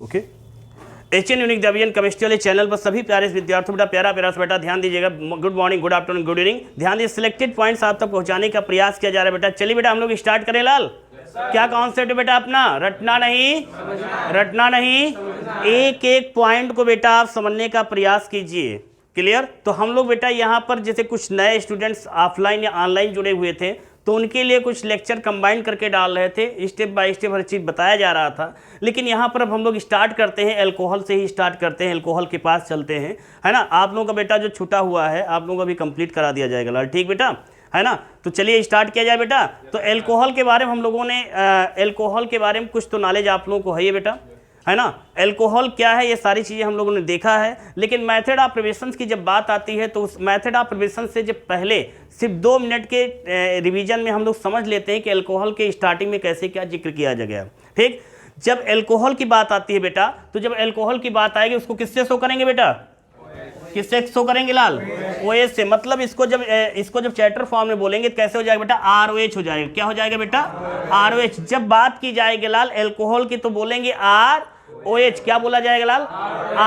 Okay. Asian unique division chemistry वाले channel पर सभी प्यारे विद्यार्थियों बेटा प्यारा से बेटा ध्यान दीजिएगा। Good morning, good afternoon, good evening. ध्यान दीजिए, सिलेक्टेड पॉइंट्स आप तक पहुंचाने का प्रयास किया जा रहा है बेटा। चलिए बेटा हम लोग स्टार्ट करें। लाल क्या कॉन्सेप्ट है बेटा अपना? रटना नहीं, रटना नहीं, एक एक पॉइंट को बेटा आप समझने का प्रयास कीजिए। क्लियर? तो हम लोग बेटा यहाँ पर जैसे कुछ नए स्टूडेंट्स ऑफलाइन या ऑनलाइन जुड़े हुए थे तो उनके लिए कुछ लेक्चर कंबाइन करके डाल रहे थे, स्टेप बाय स्टेप हर चीज़ बताया जा रहा था। लेकिन यहाँ पर अब हम लोग स्टार्ट करते हैं, अल्कोहल से ही स्टार्ट करते हैं, अल्कोहल के पास चलते हैं, है ना। आप लोगों का बेटा जो छूटा हुआ है आप लोगों को अभी कंप्लीट करा दिया जाएगा लाल, ठीक बेटा, है ना। तो चलिए स्टार्ट किया जाए बेटा। तो अल्कोहल के बारे में हम लोगों ने अल्कोहल के बारे में कुछ तो नॉलेज आप लोगों को है ये बेटा, है ना। अल्कोहल क्या है ये सारी चीज़ें हम लोगों ने देखा है। लेकिन मेथड ऑफ प्रिपरेशन की जब बात आती है तो उस मेथड ऑफ प्रिपरेशन से जब पहले सिर्फ 2 मिनट के रिवीजन में हम लोग समझ लेते हैं कि अल्कोहल के स्टार्टिंग में कैसे क्या जिक्र किया गया। ठीक, जब अल्कोहल की बात आती है बेटा तो जब अल्कोहल की बात आएगी उसको किससे शो करेंगे बेटा? किससे शो करेंगे लाल? OH से। मतलब इसको जब चैप्टर फॉर्म में बोलेंगे तो कैसे हो जाएगा बेटा? ROH हो जाएगा। क्या हो जाएगा बेटा? ROH। जब बात की जाएगी लाल अल्कोहल की तो बोलेंगे ROH। क्या बोला जाएगा लाल?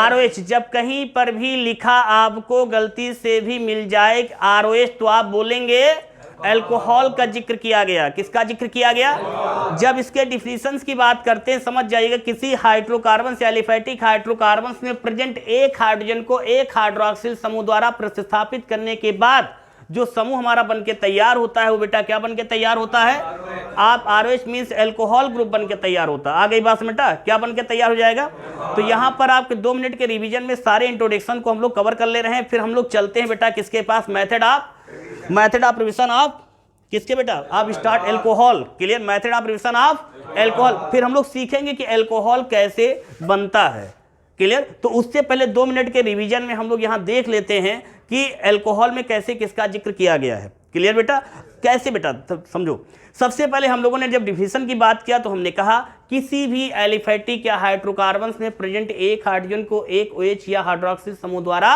ROH। जब कहीं पर भी लिखा आपको गलती से भी मिल जाए ROH तो आप बोलेंगे अल्कोहल का जिक्र किया गया। किसका जिक्र किया गया? जब इसके डिफिनेशंस की बात करते हैं समझ जाइएगा, किसी हाइड्रोकार्बन से एलिफेटिक हाइड्रोकार्बन में प्रेजेंट एक हाइड्रोजन को एक हाइड्रोक्सिल समूह द्वारा प्रतिस्थापित करने के बाद जो समूह हमारा बनके तैयार होता है वो बेटा क्या बनके तैयार होता है? आप ROH मीन्स अल्कोहल ग्रुप बनके तैयार होता है। आ गई बात बेटा? क्या बनके तैयार हो जाएगा? तो यहाँ पर आपके 2 मिनट के रिवीजन में सारे इंट्रोडक्शन को हम लोग कवर कर ले रहे हैं। फिर हम लोग चलते हैं बेटा किसके पास? मेथड ऑफ प्रिपरेशन ऑफ किसके बेटा? आप start alcohol. Clear? Method of preparation of alcohol. फिर हम लोग सीखेंगे कि अल्कोहल कैसे बनता है। क्लियर? तो उससे पहले 2 मिनट के रिवीजन में हम लोग यहाँ देख लेते हैं कि अल्कोहल में कैसे किसका जिक्र किया गया है। क्लियर बेटा? कैसे बेटा समझो। सबसे पहले हम लोगों ने जब डिफिनेशन की बात किया तो हमने कहा किसी भी एलिफेटिक या हाइड्रोकार्बन में प्रेजेंट एक हाइड्रोजन को एक OH या हाइड्रोक्सिल समूह द्वारा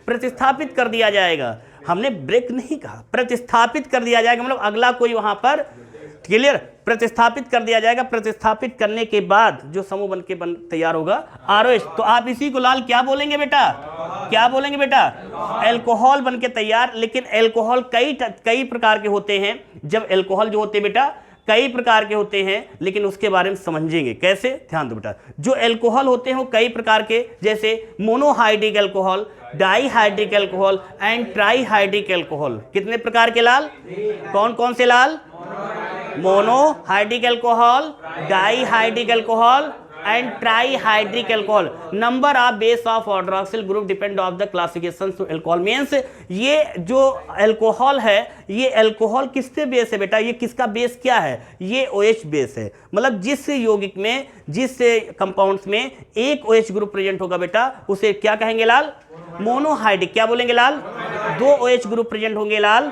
प्रतिस्थापित कर दिया जाएगा। हमने ब्रेक नहीं कहा, प्रतिस्थापित कर दिया जाएगा, मतलब अगला कोई वहां पर। क्लियर? प्रतिस्थापित कर दिया जाएगा। प्रतिस्थापित करने के बाद जो समूह बन तैयार होगा ROH। तो आप इसी को लाल क्या बोलेंगे बेटा? क्या बोलेंगे बेटा? अल्कोहल बनके तैयार। लेकिन अल्कोहल कई प्रकार के होते हैं। जब अल्कोहल जो होते हैं बेटा कई प्रकार के होते हैं, लेकिन उसके बारे में समझेंगे कैसे। ध्यान दो बेटा, जो अल्कोहल होते हैं वो कई प्रकार के, जैसे monohydric alcohol, dihydric alcohol and trihydric alcohol. कितने प्रकार के लाल? कौन कौन से लाल? Monohydric alcohol, dihydric alcohol and trihydric alcohol. Number of base of hydroxyl group depend of the classification to alcohol. Means ये जो अल्कोहल है ये अल्कोहल किससे बेस है बेटा? ये किसका बेस क्या है? ये OH बेस है। मतलब जिस यौगिक में जिस कंपाउंड्स में एक OH ग्रुप प्रेजेंट होगा बेटा उसे क्या कहेंगे लाल? मोनोहाइड्रिक। क्या बोलेंगे लाल? 2 OH ग्रुप प्रेजेंट होंगे लाल।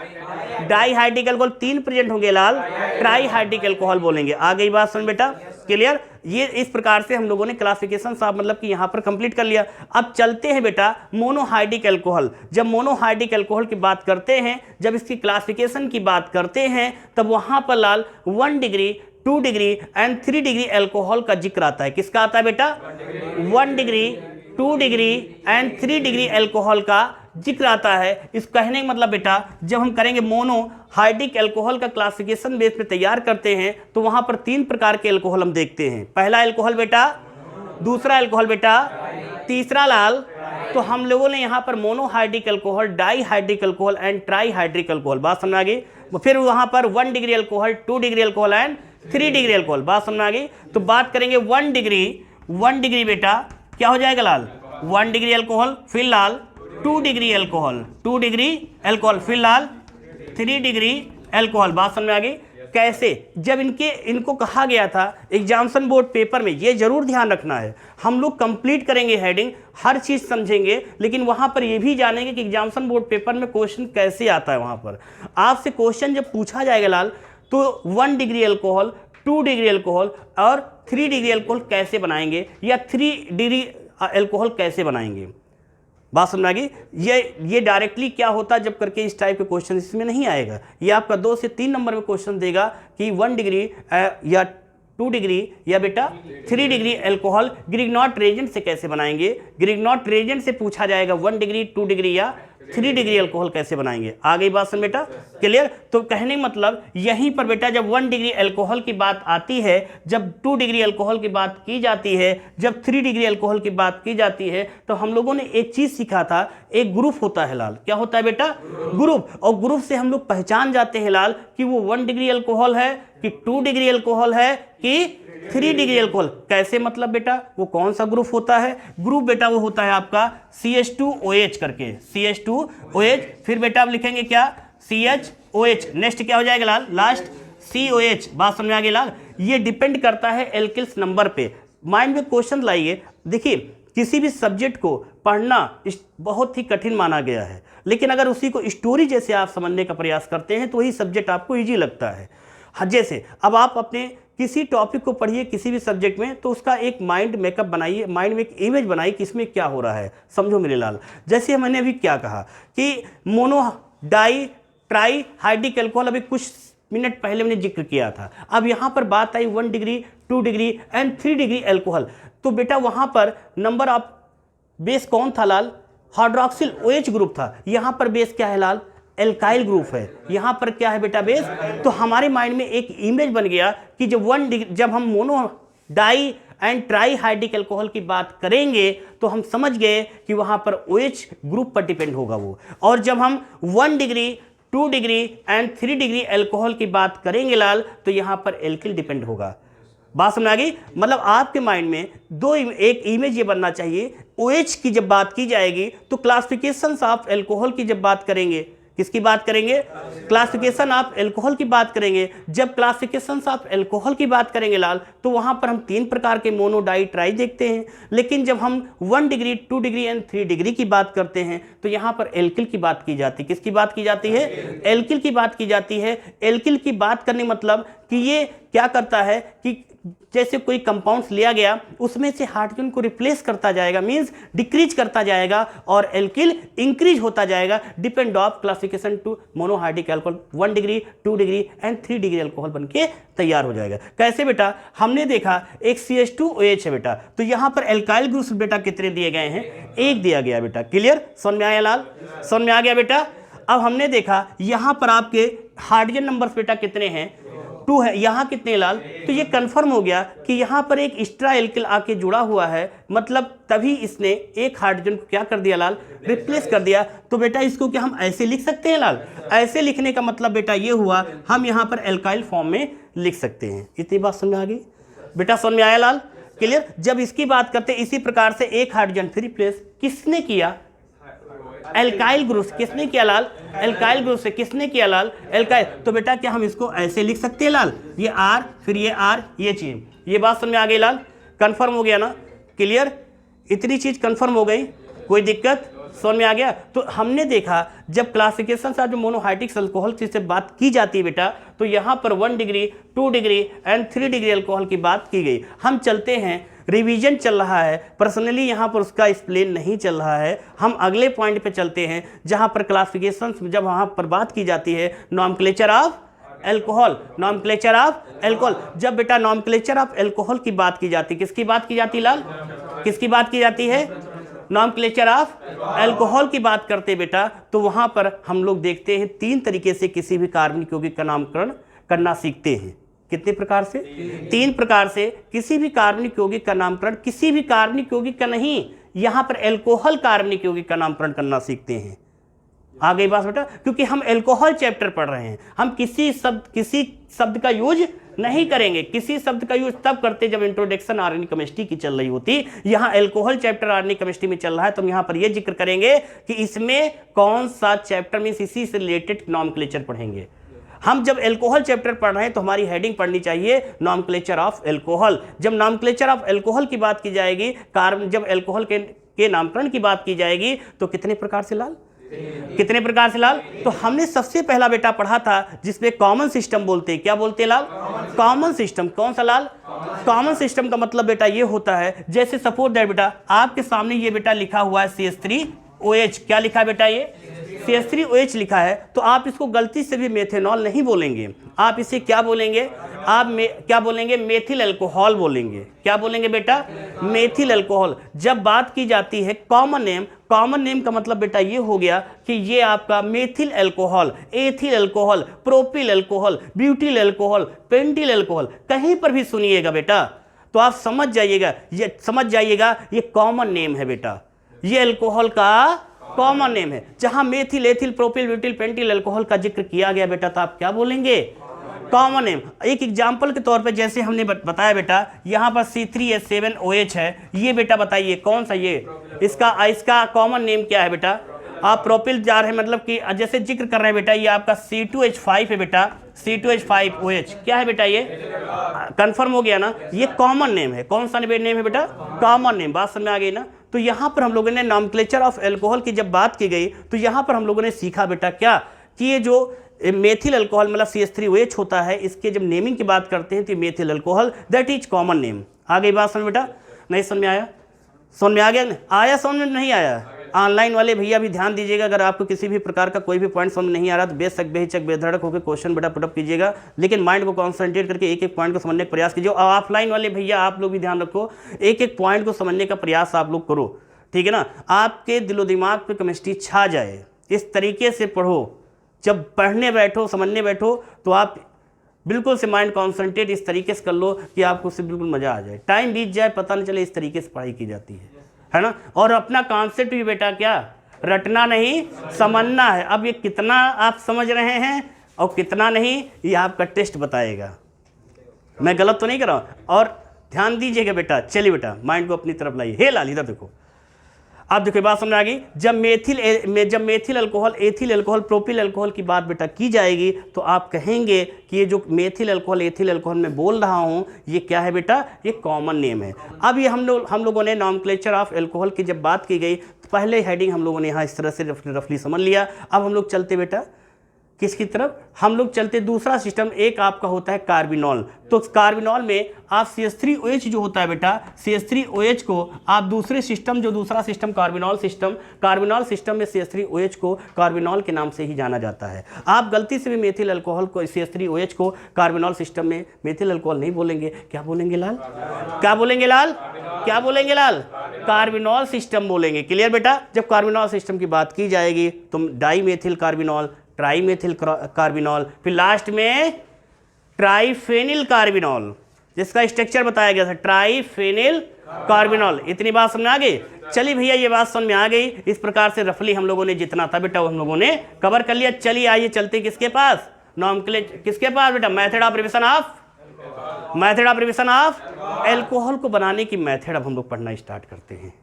डाईहाइड्रिक अल्कोहल 3 प्रेजेंट होंगे लाल। ट्राईहाइड्रिक अल्कोहल बोलेंगे। आ गई बात समझ बेटा? क्लियर? ये इस प्रकार से हम लोगों ने क्लासिफिकेशन साहब मतलब कि यहाँ पर कंप्लीट कर लिया। अब चलते हैं बेटा मोनोहाइड्रिक अल्कोहल। जब मोनोहाइड्रिक अल्कोहल की बात करते हैं, जब इसकी क्लासिफिकेशन की बात करते हैं, तब वहाँ पर लाल 1 degree 2 degree and 3 degree alcohol का जिक्र आता है। किसका आता है बेटा? 1 degree 2 degree and 3 degree alcohol का जिक्र आता है। इस कहने का मतलब बेटा जब हम करेंगे मोनोहाइड्रिक अल्कोहल का क्लासिफिकेशन बेस पे तैयार करते हैं तो वहां पर 3 प्रकार के अल्कोहल हम देखते हैं। पहला अल्कोहल बेटा, दूसरा अल्कोहल बेटा, तीसरा लाल। तो हम लोगों ने यहाँ पर monohydric alcohol, dihydric alcohol and trihydric alcohol, बात समझ आ गई। फिर वहां पर 1 degree alcohol, 2 degree alcohol and 3 degree alcohol, बात समझ आ गई। तो बात करेंगे 1 डिग्री बेटा क्या हो जाएगा लाल? 1 डिग्री अल्कोहल, फिर लाल 2 डिग्री अल्कोहल, 2 डिग्री अल्कोहल, फिर लाल 3 डिग्री अल्कोहल, बात समझ में आ गई। कैसे? जब इनको कहा गया था एग्जामिनेशन बोर्ड पेपर में, ये जरूर ध्यान रखना है, हम लोग कंप्लीट करेंगे हेडिंग, हर चीज समझेंगे, लेकिन वहां पर ये भी जानेंगे कि एग्जामिनेशन बोर्ड पेपर में क्वेश्चन कैसे आता है। वहां पर आपसे क्वेश्चन जब पूछा जाएगा लाल तो 1 डिग्री अल्कोहल, 2 डिग्री अल्कोहल और 3 डिग्री अल्कोहल कैसे बनाएंगे या 3 डिग्री अल्कोहल कैसे बनाएंगे, बात समझ आ गई। ये डायरेक्टली क्या होता है जब करके इस टाइप के क्वेश्चन इसमें नहीं आएगा। ये आपका 2 से 3 नंबर में क्वेश्चन देगा कि 1 डिग्री या 2 डिग्री या बेटा 3 डिग्री अल्कोहल ग्रिग्नॉट रेजेंट से कैसे बनाएंगे? ग्रिग्नॉट रेजेंट से पूछा जाएगा 1 डिग्री, 2 डिग्री या 3 डिग्री अल्कोहल कैसे बनाएंगे। आ गई बात समझ बेटा? क्लियर? तो कहने का मतलब यहीं पर बेटा जब 1 डिग्री अल्कोहल की बात आती है, जब 2 डिग्री अल्कोहल की बात की जाती है, जब 3 डिग्री अल्कोहल की बात की जाती है, तो हम लोगों ने एक चीज सीखा था, एक ग्रुप होता है लाल। क्या होता है बेटा? ग्रुप। और ग्रुप से हम लोग पहचान जाते हैं लाल कि वो 1 डिग्री अल्कोहल है कि 2 डिग्री अल्कोहल है कि 3 डिग्री अल्कोहल। कैसे मतलब बेटा? वो कौन सा ग्रुप होता है? ग्रुप बेटा वो होता है आपका CH2OH करके, CH2OH। फिर बेटा आप लिखेंगे क्या? CHOH। नेक्स्ट क्या हो जाएगा लाल? Last COH। बात समझ में आ गई लाल? ये डिपेंड करता है एल्किल्स नंबर पे। माइंड में क्वेश्चन लाइए। देखिए किसी भी सब्जेक्ट को पढ़ना बहुत ही कठिन माना गया है, लेकिन अगर उसी को स्टोरी जैसे आप समझने का प्रयास करते हैं तो वही सब्जेक्ट आपको ईजी लगता है। जैसे अब आप अपने किसी टॉपिक को पढ़िए किसी भी सब्जेक्ट में, तो उसका एक माइंड मेकअप बनाइए, माइंड में एक इमेज बनाइए कि इसमें क्या हो रहा है। समझो मेरे लाल, जैसे मैंने अभी क्या कहा कि mono di tri hydric alcohol अभी कुछ मिनट पहले मैंने जिक्र किया था। अब यहाँ पर बात आई 1 degree, 2 degree and 3 degree alcohol. तो बेटा वहाँ पर नंबर ऑफ बेस कौन था लाल? हाइड्रोक्सिल OH ग्रुप था। यहाँ पर बेस क्या है लाल? एल्काइल ग्रुप है। यहाँ पर क्या है बेटा? बेस। तो हमारे माइंड में एक इमेज बन गया कि जब हम mono di and tri hydric alcohol की बात करेंगे तो हम समझ गए कि वहाँ पर OH ग्रुप पर डिपेंड होगा वो। और जब हम 1 degree, 2 degree and 3 degree alcohol की बात करेंगे लाल, तो यहाँ पर एल्किल डिपेंड होगा। बात समझ आ गई? मतलब आपके माइंड में एक इमेज ये बनना चाहिए। OH की जब बात की जाएगी तो क्लासिफिकेशन ऑफ अल्कोहल की जब बात करेंगे, किसकी बात करेंगे? क्लासिफिकेशन ऑफ अल्कोहल की बात करेंगे। जब क्लासिफिकेशन ऑफ अल्कोहल की बात करेंगे लाल, तो वहां पर हम 3 प्रकार के मोनो डाई ट्राई देखते हैं। लेकिन जब हम 1 डिग्री, 2 डिग्री एंड 3 डिग्री की बात करते हैं तो यहाँ पर एल्किल की बात की जाती है। किसकी बात की जाती है? एल्किल की बात की जाती है। एल्किल की बात करने मतलब कि ये क्या करता है कि जैसे कोई कंपाउंड्स लिया गया उसमें से हाइड्रोजन को रिप्लेस करता जाएगा, मींस डिक्रीज करता जाएगा, और एल्किल इंक्रीज होता जाएगा। Depend of classification to monohydric alcohol 1 degree, 2 degree and 3 degree alcohol बनके तैयार हो जाएगा। कैसे बेटा? हमने देखा एक CH2OH है बेटा, तो यहाँ पर एल्काइल ग्रुप्स बेटा कितने दिए गए हैं? 1 दिया गया बेटा। क्लियर? समझ में आया लाल? समझ में आ गया बेटा? अब हमने देखा यहाँ पर आपके हाइड्रोजन नंबर्स बेटा कितने हैं? 2 है। यहाँ कितने लाल? तो ये कंफर्म हो गया कि यहाँ पर एक एक्स्ट्रा एल्किल आके जुड़ा हुआ है, मतलब तभी इसने एक हाइड्रोजन को क्या कर दिया लाल? रिप्लेस कर दिया। तो बेटा इसको क्या हम ऐसे लिख सकते हैं लाल? ऐसे लिखने का मतलब बेटा ये हुआ, हम यहाँ पर एल्काइल फॉर्म में लिख सकते हैं। इतनी बात समझ में आ गई बेटा? समझ में आया लाल? क्लियर? जब इसकी बात करते हैं इसी प्रकार से एक हाइड्रोजन फिर रिप्लेस किसने किया? एल्काइल ग्रुप से। किसने किया लाल? एल्काइल ग्रुप से। किसने किया लाल? एल्काइल। तो बेटा क्या हम इसको ऐसे लिख सकते हैं लाल? ये R, फिर ये R, ये चीज। ये बात समझ में आ गई लाल? कंफर्म हो गया ना? क्लियर? इतनी चीज कंफर्म हो गई, कोई दिक्कत? समझ में आ गया? तो हमने देखा जब क्लासिफिकेशन से जो मोनोहाइड्रिक अल्कोहल से बात की जाती है बेटा, तो यहाँ पर 1 degree, 2 degree and 3 degree alcohol की बात की गई। हम चलते हैं, रिवीजन चल रहा है, पर्सनली यहाँ पर उसका एक्सप्लेन नहीं चल रहा है। हम अगले पॉइंट पे चलते हैं जहाँ पर क्लासिफिकेशन जब वहाँ पर बात की जाती है nomenclature of alcohol. Nomenclature of alcohol. जब बेटा नॉमेनक्लेचर ऑफ अल्कोहल की बात की जाती है, किसकी बात की जाती है लाल? किसकी बात की जाती है? नॉमेनक्लेचर ऑफ अल्कोहल की बात करते बेटा, तो वहाँ पर हम लोग देखते हैं 3 तरीके से किसी भी कार्बनिक यौगिक का नामकरण करना सीखते हैं। कितने प्रकार से? 3 प्रकार से किसी भी कार्बनिक यौगिक का नामकरण, किसी भी कार्बनिक यौगिक का नहीं, यहाँ पर अल्कोहल कार्बनिक यौगिक का नामकरण करना सीखते हैं। आ गई बात बेटा? क्योंकि हम अल्कोहल चैप्टर पढ़ रहे हैं, हम किसी शब्द का यूज नहीं करेंगे। किसी शब्द का यूज तब करते जब इंट्रोडक्शन ऑर्गेनिक केमिस्ट्री की चल रही होती। यहाँ अल्कोहल चैप्टर ऑर्गेनिक केमिस्ट्री में चल रहा है, तो हम यहाँ पर यह जिक्र करेंगे कि इसमें कौन सा चैप्टर में इसी से रिलेटेड नॉमेनक्लेचर पढ़ेंगे। हम जब अल्कोहल चैप्टर पढ़ रहे हैं तो हमारी हेडिंग पढ़नी चाहिए नॉमेनक्लेचर ऑफ अल्कोहल। जब नॉमेनक्लेचर ऑफ अल्कोहल की बात की जाएगी, जब अल्कोहल के नामकरण की बात की जाएगी, तो कितने प्रकार से लाल? कितने प्रकार से लाल? तो हमने सबसे पहला बेटा पढ़ा था जिसमें कॉमन सिस्टम बोलते हैं। क्या बोलते हैं लाल? Common system. कौन सा लाल? कॉमन सिस्टम का मतलब बेटा ये होता है, जैसे सपोज दैट बेटा आपके सामने ये बेटा लिखा हुआ है CH3OH। क्या लिखा है बेटा? ये CH3OH लिखा है, तो आप इसको गलती से भी मेथेनॉल नहीं बोलेंगे, आप इसे क्या बोलेंगे? आप क्या बोलेंगे, मेथिल अल्कोहल बोलेंगे। क्या बोलेंगे बेटा, मेथिल अल्कोहल। जब बात की जाती है कॉमन नेम, कॉमन नेम का मतलब बेटा ये हो गया कि ये आपका methyl alcohol, ethyl alcohol, propyl alcohol, butyl alcohol, pentyl alcohol, कहीं पर भी सुनिएगा बेटा तो आप समझ जाइएगा, ये कॉमन नेम है बेटा, ये अल्कोहल का कॉमन नेम है। जहां methyl, ethyl, propyl, butyl, pentyl alcohol का जिक्र किया गया बेटा तो आप क्या बोलेंगे, कॉमन नेम। एक एग्जांपल के तौर पे जैसे हमने बताया बेटा, यहां पर C3H7OH है, ये बेटा बताइए कौन सा, ये इसका कॉमन नेम क्या है बेटा। आप प्रोपिल जा रहे हैं मतलब कि जैसे जिक्र कर रहे हैं बेटा, ये आपका C2H5 है बेटा, C2H5OH क्या है बेटा, ये कंफर्म हो गया ना, ये कॉमन नेम है। कौन सा नेम है बेटा, कॉमन नेम। बात समझ में आ गई ना। तो यहां पर हम लोगों ने नॉमेनक्लेचर ऑफ अल्कोहल की जब बात की गई तो यहां पर हम लोगों ने सीखा बेटा क्या, कि ये जो मेथिल अल्कोहल मतलब CH3OH होता है, इसके जब नेमिंग की बात करते हैं तो methyl alcohol that is common name. आ गई बात समझ बेटा, नहीं समझ में आया, समझ में आ गया, आया समझ में नहीं आया। ऑनलाइन वाले भैया भी ध्यान दीजिएगा, अगर आपको किसी भी प्रकार का कोई भी पॉइंट समझ नहीं आ रहा तो बेहिचक बेधड़क होकर क्वेश्चन बेटा पुटअप कीजिएगा, लेकिन माइंड को कॉन्सेंट्रेट करके एक एक पॉइंट को समझने का प्रयास कीजिए। और ऑफलाइन वाले भैया आप लोग भी ध्यान रखो, एक एक पॉइंट को समझने का प्रयास आप लोग करो, ठीक है ना। आपके दिलो दिमाग पे केमिस्ट्री छा जाए, इस तरीके से पढ़ो, जब पढ़ने बैठो समझने बैठो तो आप बिल्कुल से माइंड कॉन्सेंट्रेट इस तरीके से कर लो कि आपको उससे बिल्कुल मजा आ जाए, टाइम बीत जाए पता नहीं चले, इस तरीके से पढ़ाई की जाती है ना। और अपना कॉन्सेप्ट भी बेटा क्या, रटना नहीं समझना है। अब ये कितना आप समझ रहे हैं और कितना नहीं, ये आपका टेस्ट बताएगा। मैं गलत तो नहीं कर रहा हूँ, और ध्यान दीजिएगा बेटा। चलिए बेटा माइंड को अपनी तरफ लाइए। हे लाल इधर देखो, आप देखो बात समझ आ गई। जब methyl alcohol, ethyl alcohol, propyl alcohol की बात बेटा की जाएगी तो आप कहेंगे कि ये जो मेथिल अल्कोहल, एथिल अल्कोहल में बोल रहा हूँ ये क्या है बेटा, ये कॉमन नेम है। अब ये हम लोगों ने नॉमेनक्लेचर ऑफ अल्कोहल की जब बात की गई तो पहले हेडिंग हम लोगों ने यहाँ इस तरह से रफली समझ लिया। अब हम लोग चलते बेटा किसकी तरफ, हम लोग चलते दूसरा सिस्टम, एक आपका होता है कार्बिनॉल। तो कार्बिनॉल में आप CH3OH जो होता है बेटा, CH3OH को आप दूसरे सिस्टम, जो दूसरा सिस्टम कार्बिनॉल सिस्टम में CH3OH को कार्बिनॉल के नाम से ही जाना जाता है। आप गलती से भी मेथिल अल्कोहल को, CH3OH को कार्बिनॉल सिस्टम में मेथिल अल्कोहल नहीं बोलेंगे। क्या बोलेंगे लाल, क्या बोलेंगे लाल, क्या बोलेंगे लाल, कार्बिनॉल सिस्टम बोलेंगे। क्लियर बेटा। जब कार्बिनॉल सिस्टम की बात की जाएगी तो dimethyl carbinol, trimethyl carbinol, फिर लास्ट में ट्राइफेनिल कार्बिनॉल, जिसका स्ट्रक्चर बताया गया था ट्राइफेनिल कार्बिनॉल। इतनी बात समझ में आ गई। चलिए भैया ये बात समझ में आ गई। इस प्रकार से रफली हम लोगों ने जितना था बेटा वो हम लोगों ने कवर कर लिया। चलिए आइए चलते किसके पास, नॉमेनक्लेचर किसके पास बेटा, method of revision of alcohol को बनाने की मेथड अब हम लोग पढ़ना स्टार्ट करते हैं।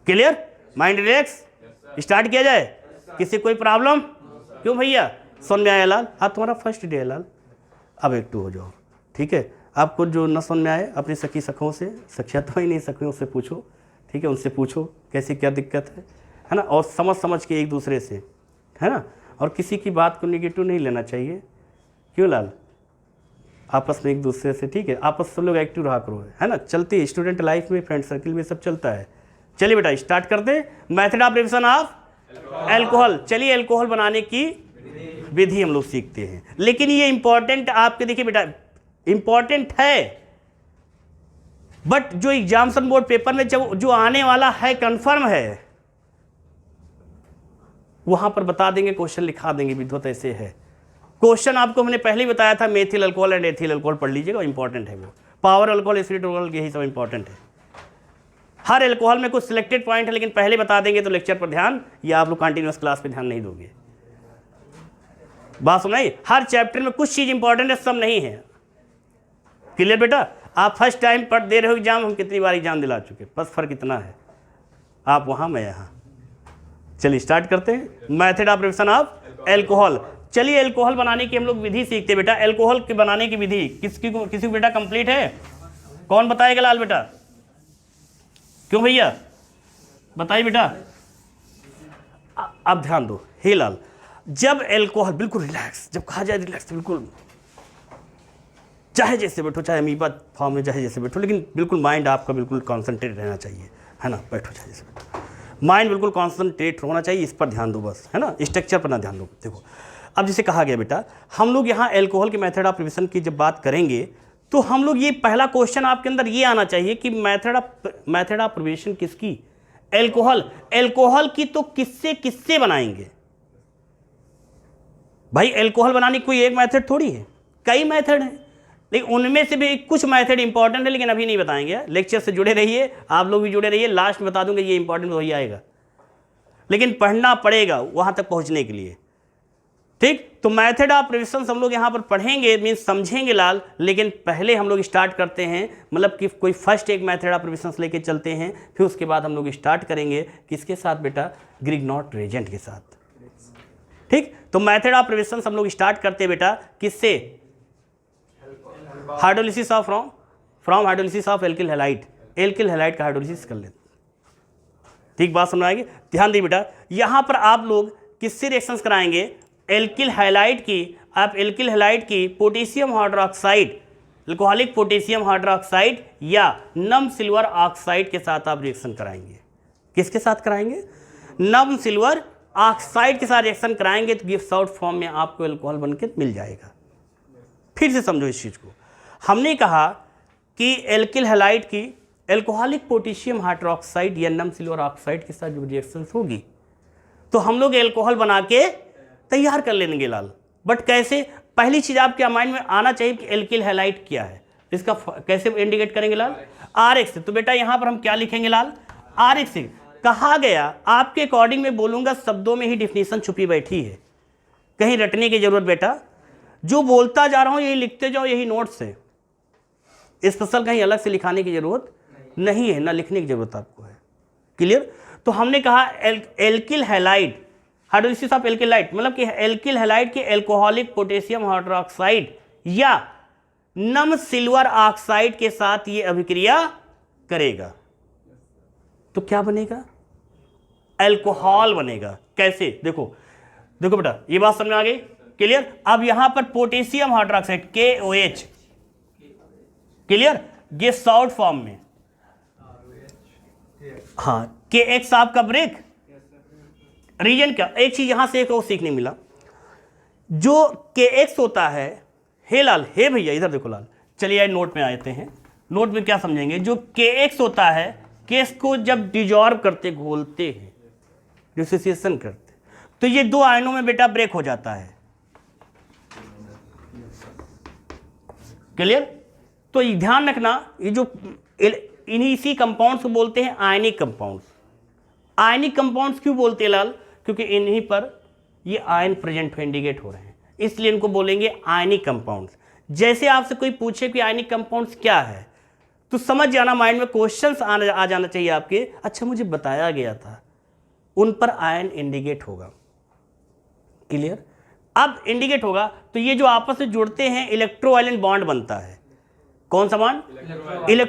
क्लियर, माइंड रिलैक्स, स्टार्ट किया जाए। किसी कोई प्रॉब्लम, क्यों भैया समझ में आया लाल, आज तुम्हारा फर्स्ट डे है लाल, अब एक्टिव हो जाओ, ठीक है। आपको जो न समझ में आए अपनी सखी सखों से, सखिया तो ही नहीं सखियों से पूछो, ठीक है, उनसे पूछो कैसी क्या दिक्कत है ना, और समझ के एक दूसरे से, है ना। और किसी की बात को निगेटिव नहीं लेना चाहिए, क्यों लाल, आपस में एक दूसरे से, ठीक है, आपस सब लोग एक्टिव रहा करो, है ना। चलती स्टूडेंट लाइफ में, फ्रेंड सर्किल में सब चलता है। चलिए बेटा स्टार्ट करते, method of revision of alcohol. चलिए अल्कोहल बनाने की विधि हम लोग सीखते हैं, लेकिन ये इंपॉर्टेंट आपके देखिए बेटा इंपॉर्टेंट है, बट जो एग्जामिनेशन बोर्ड पेपर में जो आने वाला है कंफर्म है, वहां पर बता देंगे, क्वेश्चन लिखा देंगे विद्वत ऐसे है। क्वेश्चन आपको मैंने पहले ही बताया था, methyl alcohol and ethyl alcohol पढ़ लीजिएगा, इंपॉर्टेंट है वो। पावर अल्कोहल, एसिड अल्कोहल, यही सब इंपॉर्टेंट है। हर अल्कोहल में कुछ सिलेक्टेड पॉइंट है, लेकिन पहले बता देंगे तो लेक्चर पर ध्यान, या आप लोग कंटिन्यूअस क्लास पे ध्यान नहीं दोगे। बात सुनाई, हर चैप्टर में कुछ चीज इंपॉर्टेंट है, सब नहीं है। क्लियर बेटा। आप फर्स्ट टाइम पढ़ दे रहे हो एग्जाम, हम कितनी बार एग्जाम दिला चुके, बस फर्क इतना है, आप वहां मैं यहाँ। चलिए स्टार्ट करते हैं, method of revision of alcohol. चलिए अल्कोहल बनाने की हम लोग विधि सीखते हैं बेटा। अल्कोहल के बनाने की विधि किसी को बेटा कंप्लीट है, कौन बताएगा लाल बेटा, क्यों भैया बताइए बेटा। अब ध्यान दो, हे लाल, जब अल्कोहल बिल्कुल रिलैक्स, जब कहा जाए रिलैक्स, बिल्कुल चाहे जैसे बैठो, चाहे अमीबा फॉर्म में चाहे जैसे बैठो, लेकिन बिल्कुल माइंड आपका बिल्कुल कॉन्सेंट्रेट रहना चाहिए, है ना। बैठो चाहे जैसे बैठो, माइंड बिल्कुल कॉन्सेंट्रेट होना चाहिए, इस पर ध्यान दो बस, है ना, स्ट्रक्चर पर ना ध्यान दो। देखो अब जैसे कहा गया बेटा, हम लोग यहाँ अल्कोहल के मेथड ऑफ रिविजन की जब बात करेंगे तो हम लोग ये पहला क्वेश्चन आपके अंदर ये आना चाहिए कि मेथड ऑफ प्रिपरेशन किसकी? एल्कोहल की। तो किससे बनाएंगे भाई? एल्कोहल बनाने की कोई एक मेथड थोड़ी है, कई मेथड है, लेकिन उनमें से भी कुछ मेथड इंपॉर्टेंट है, लेकिन अभी नहीं बताएंगे। लेक्चर से जुड़े रहिए, आप लोग भी जुड़े रहिए, लास्ट में बता दूंगा ये इंपॉर्टेंट वही आएगा, लेकिन पढ़ना पड़ेगा वहां तक पहुंचने के लिए। ठीक, तो मेथड ऑफ प्रिपरेशन हम लोग यहाँ पर पढ़ेंगे, मीन्स समझेंगे लाल, लेकिन पहले हम लोग स्टार्ट करते हैं, मतलब कि कोई फर्स्ट एक मेथड ऑफ प्रिपरेशन लेके चलते हैं, फिर उसके बाद हम लोग स्टार्ट करेंगे किसके साथ बेटा? ग्रिग्नॉट रिएजेंट के साथ। ठीक, तो मेथड ऑफ प्रिपरेशन हम लोग स्टार्ट करते हैं बेटा किससे? Hydrolysis of from hydrolysis of alkyl halide. Alkyl halide का हाइड्रोलिसिस कर लेते। ठीक, बात समझ आएगी? ध्यान दी बेटा, यहां पर आप लोग किससे रिएक्शंस कराएंगे? एल्किल हैलाइड की। आप एल्किल हैलाइड की potassium hydroxide, alcoholic potassium hydroxide या नम सिल्वर ऑक्साइड के साथ आप रिएक्शन कराएंगे। किसके साथ कराएंगे? नम सिल्वर ऑक्साइड के साथ रिएक्शन कराएंगे, तो गिब्स आउट फॉर्म में आपको एल्कोहल बनके मिल जाएगा। फिर से समझो इस चीज को। हमने कहा कि एल्किल हैलाइड की एल्कोहलिक पोटेशियम हाइड्रोक्साइड या नम सिल्वर ऑक्साइड के साथ जो रिएक्शन होगी, तो हम लोग एल्कोहल बना के तैयार कर लेंगे लाल। बट कैसे? पहली चीज आपके माइंड में आना चाहिए कि एल्किल हैलाइड क्या है, इसका कैसे इंडिकेट करेंगे लाल? RX। तो बेटा यहां पर हम क्या लिखेंगे लाल? RX। कहा गया, आपके अकॉर्डिंग में बोलूंगा, शब्दों में ही डिफिनीशन छुपी बैठी है, कहीं रटने की जरूरत बेटा, जो बोलता जा रहा हूं यही लिखते जाओ, यही नोट्स है, स्पेशल कहीं अलग से लिखाने की जरूरत नहीं है, ना लिखने की जरूरत आपको है। क्लियर? तो हमने कहा alkyl halide, hydrolysis of alkyl halide, मतलब कि एल्किल हैलाइड के एल्कोहलिक पोटेशियम हाइड्रोक्साइड या नम सिल्वर ऑक्साइड के साथ ये अभिक्रिया करेगा, तो क्या बनेगा? एल्कोहल बनेगा। कैसे? देखो बेटा, ये बात समझ में आ गई? क्लियर? अब यहां पर potassium hydroxide KOH, clear, gives out form में, हाँ, KX आपका ब्रेक रीजन का। एक चीज यहां से एक और सीखने मिला, जो KX होता है, हे लाल, हे भैया इधर देखो लाल, चलिए नोट में आते हैं। नोट में क्या समझेंगे? जो KX होता है, केस को जब डिजॉल्व करते, घोलते हैं, डिसोसिएशन करते, तो ये दो आयनों में बेटा ब्रेक हो जाता है। क्लियर? तो ये ध्यान रखना, ये जो इसी कंपाउंड्स को बोलते हैं आयनिक कंपाउंड्स। आयनिक कंपाउंड्स क्यों बोलते हैं लाल? क्योंकि इन्हीं पर ये आयन प्रेजेंट हो, इंडिकेट हो रहे हैं, इसलिए इनको बोलेंगे आयनिक कंपाउंड्स। जैसे आपसे कोई पूछे कि आयनिक कंपाउंड्स क्या है, तो समझ जाना, माइंड में क्वेश्चंस आ जाना चाहिए आपके, अच्छा मुझे बताया गया था, उन पर आयन इंडिकेट होगा। क्लियर? अब इंडिकेट होगा तो ये जो आपस में जुड़ते हैं, इलेक्ट्रोवायलेंट बॉन्ड बनता है। कौन सा बॉन्ड?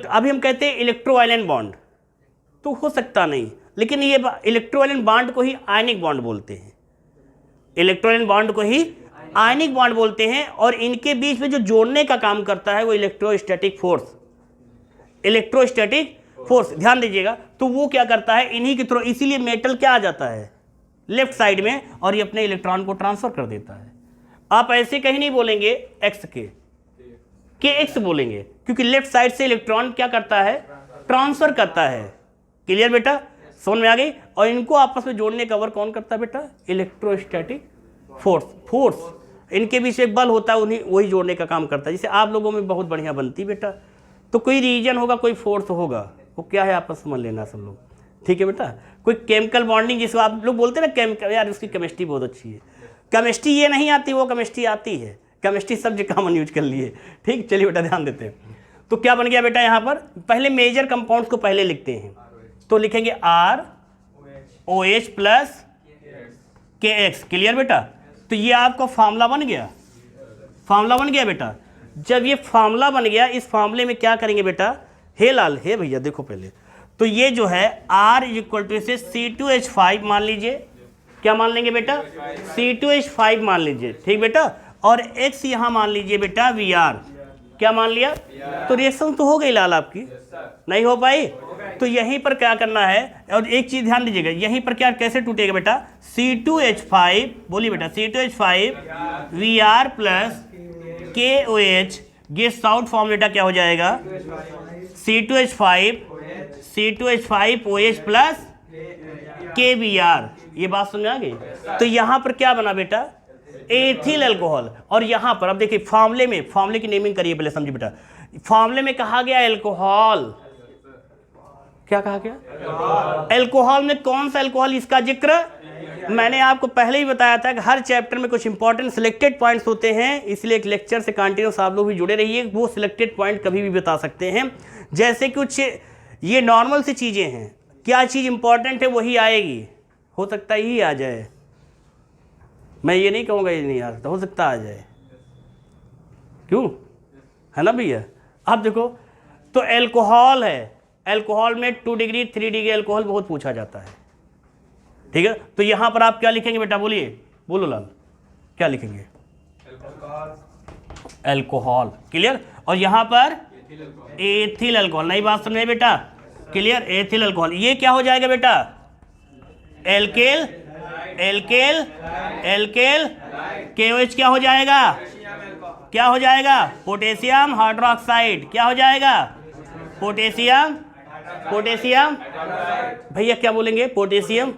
अभी हम कहते हैं इलेक्ट्रोवायलेंट बॉन्ड, तो हो सकता नहीं, लेकिन ये इलेक्ट्रोवायलेंट बॉन्ड को ही आयनिक बॉन्ड बोलते हैं। इलेक्ट्रोवायलेंट बॉन्ड को ही आयनिक बॉन्ड बोलते हैं, और इनके बीच में जो जोड़ने का काम करता है वो इलेक्ट्रोस्टैटिक फोर्स। इलेक्ट्रोस्टैटिक फोर्स, ध्यान दीजिएगा, तो वो क्या करता है, इन्हीं के थ्रू, इसीलिए मेटल क्या आ जाता है लेफ्ट साइड में, और ये अपने इलेक्ट्रॉन को ट्रांसफर कर देता है। आप ऐसे कहीं नहीं बोलेंगे एक्स के एक्स बोलेंगे, क्योंकि लेफ्ट साइड से इलेक्ट्रॉन क्या करता है, ट्रांसफर करता है। क्लियर बेटा? समझ में आ गई? और इनको आपस में जोड़ने का वर्क कौन करता है बेटा? Electrostatic force. इनके बीच एक बल होता है, उन्हीं वही जोड़ने का काम करता है। जैसे आप लोगों में बहुत बढ़िया बनती बेटा, तो कोई रीजन होगा, कोई फोर्स होगा, वो क्या है आपस में लेना सब लोग। ठीक है बेटा? कोई केमिकल बॉन्डिंग, जिसको आप लोग बोलते हैं ना केमिकल, यार उसकी केमिस्ट्री बहुत अच्छी है। केमिस्ट्री ये नहीं आती, वो केमिस्ट्री आती है। केमिस्ट्री सब जगह कॉमन यूज कर लिए। ठीक, चलिए बेटा ध्यान देते हैं। तो क्या बन गया बेटा यहाँ पर? पहले मेजर कंपाउंड्स को पहले लिखते हैं, तो लिखेंगे ROH प्लस KX। क्लियर बेटा? तो ये आपका फार्मूला बन गया, फार्मूला बन गया बेटा। जब ये फार्मूला बन गया, इस फार्मूले में क्या करेंगे बेटा? हे लाल, हे भैया देखो पहले, तो ये जो है R इक्वल टू इसे C2H5 मान लीजिए, क्या मान लेंगे बेटा? C2H5 मान लीजिए। ठीक बेटा? और X यहाँ मान लीजिए बेटा VR, क्या मान लिया? तो रिएक्शन तो हो गई लाल आपकी, नहीं हो पाई? तो यहीं पर क्या करना है, और एक चीज ध्यान दीजिएगा, यहीं पर क्या कैसे टूटेगा बेटा? C2H5, बोलिए बेटा, C2H5 VR plus KOH gives out form बेटा क्या हो जाएगा, C2H5 OH प्लस KBr। ये बात समझ आ गई। तो यहां पर क्या बना बेटा, एथिल अल्कोहल। और यहां पर अब देखिए फॉर्मूले की नेमिंग करिए पहले, समझिए बेटा। फॉर्मूले में कहा गया अल्कोहल, क्या कहा गया, अल्कोहल में कौन सा अल्कोहल, इसका जिक्र मैंने आपको पहले ही बताया था कि हर चैप्टर में कुछ इंपॉर्टेंट सिलेक्टेड पॉइंट्स होते हैं, इसलिए एक लेक्चर से कंटिन्यूस आप लोग भी जुड़े रहिए, वो सिलेक्टेड पॉइंट कभी भी बता सकते हैं। जैसे कुछ ये नॉर्मल सी चीज़ें हैं, क्या चीज़ इंपॉर्टेंट है वही आएगी, हो सकता है यही आ जाए, मैं ये नहीं कहूँगा ये नहीं आ सकता, हो सकता आ जाए, क्यों, है ना भैया। अब देखो तो अल्कोहल है, अल्कोहल में 2 डिग्री 3 डिग्री अल्कोहल बहुत पूछा जाता है, ठीक है। तो यहां पर आप क्या लिखेंगे बेटा, बोलिए, बोलो लाल, क्या लिखेंगे, अल्कोहल, क्लियर। और यहां पर एथिल अल्कोहल, नई बात समझे बेटा, क्लियर, एथिल अल्कोहल। ये क्या हो जाएगा बेटा, एल्केल एल्केल एल्केल KOH क्या हो जाएगा, क्या हो जाएगा, पोटेशियम हाइड्रोक्साइड, क्या हो जाएगा, पोटेशियम भैया क्या बोलेंगे, पोटेशियम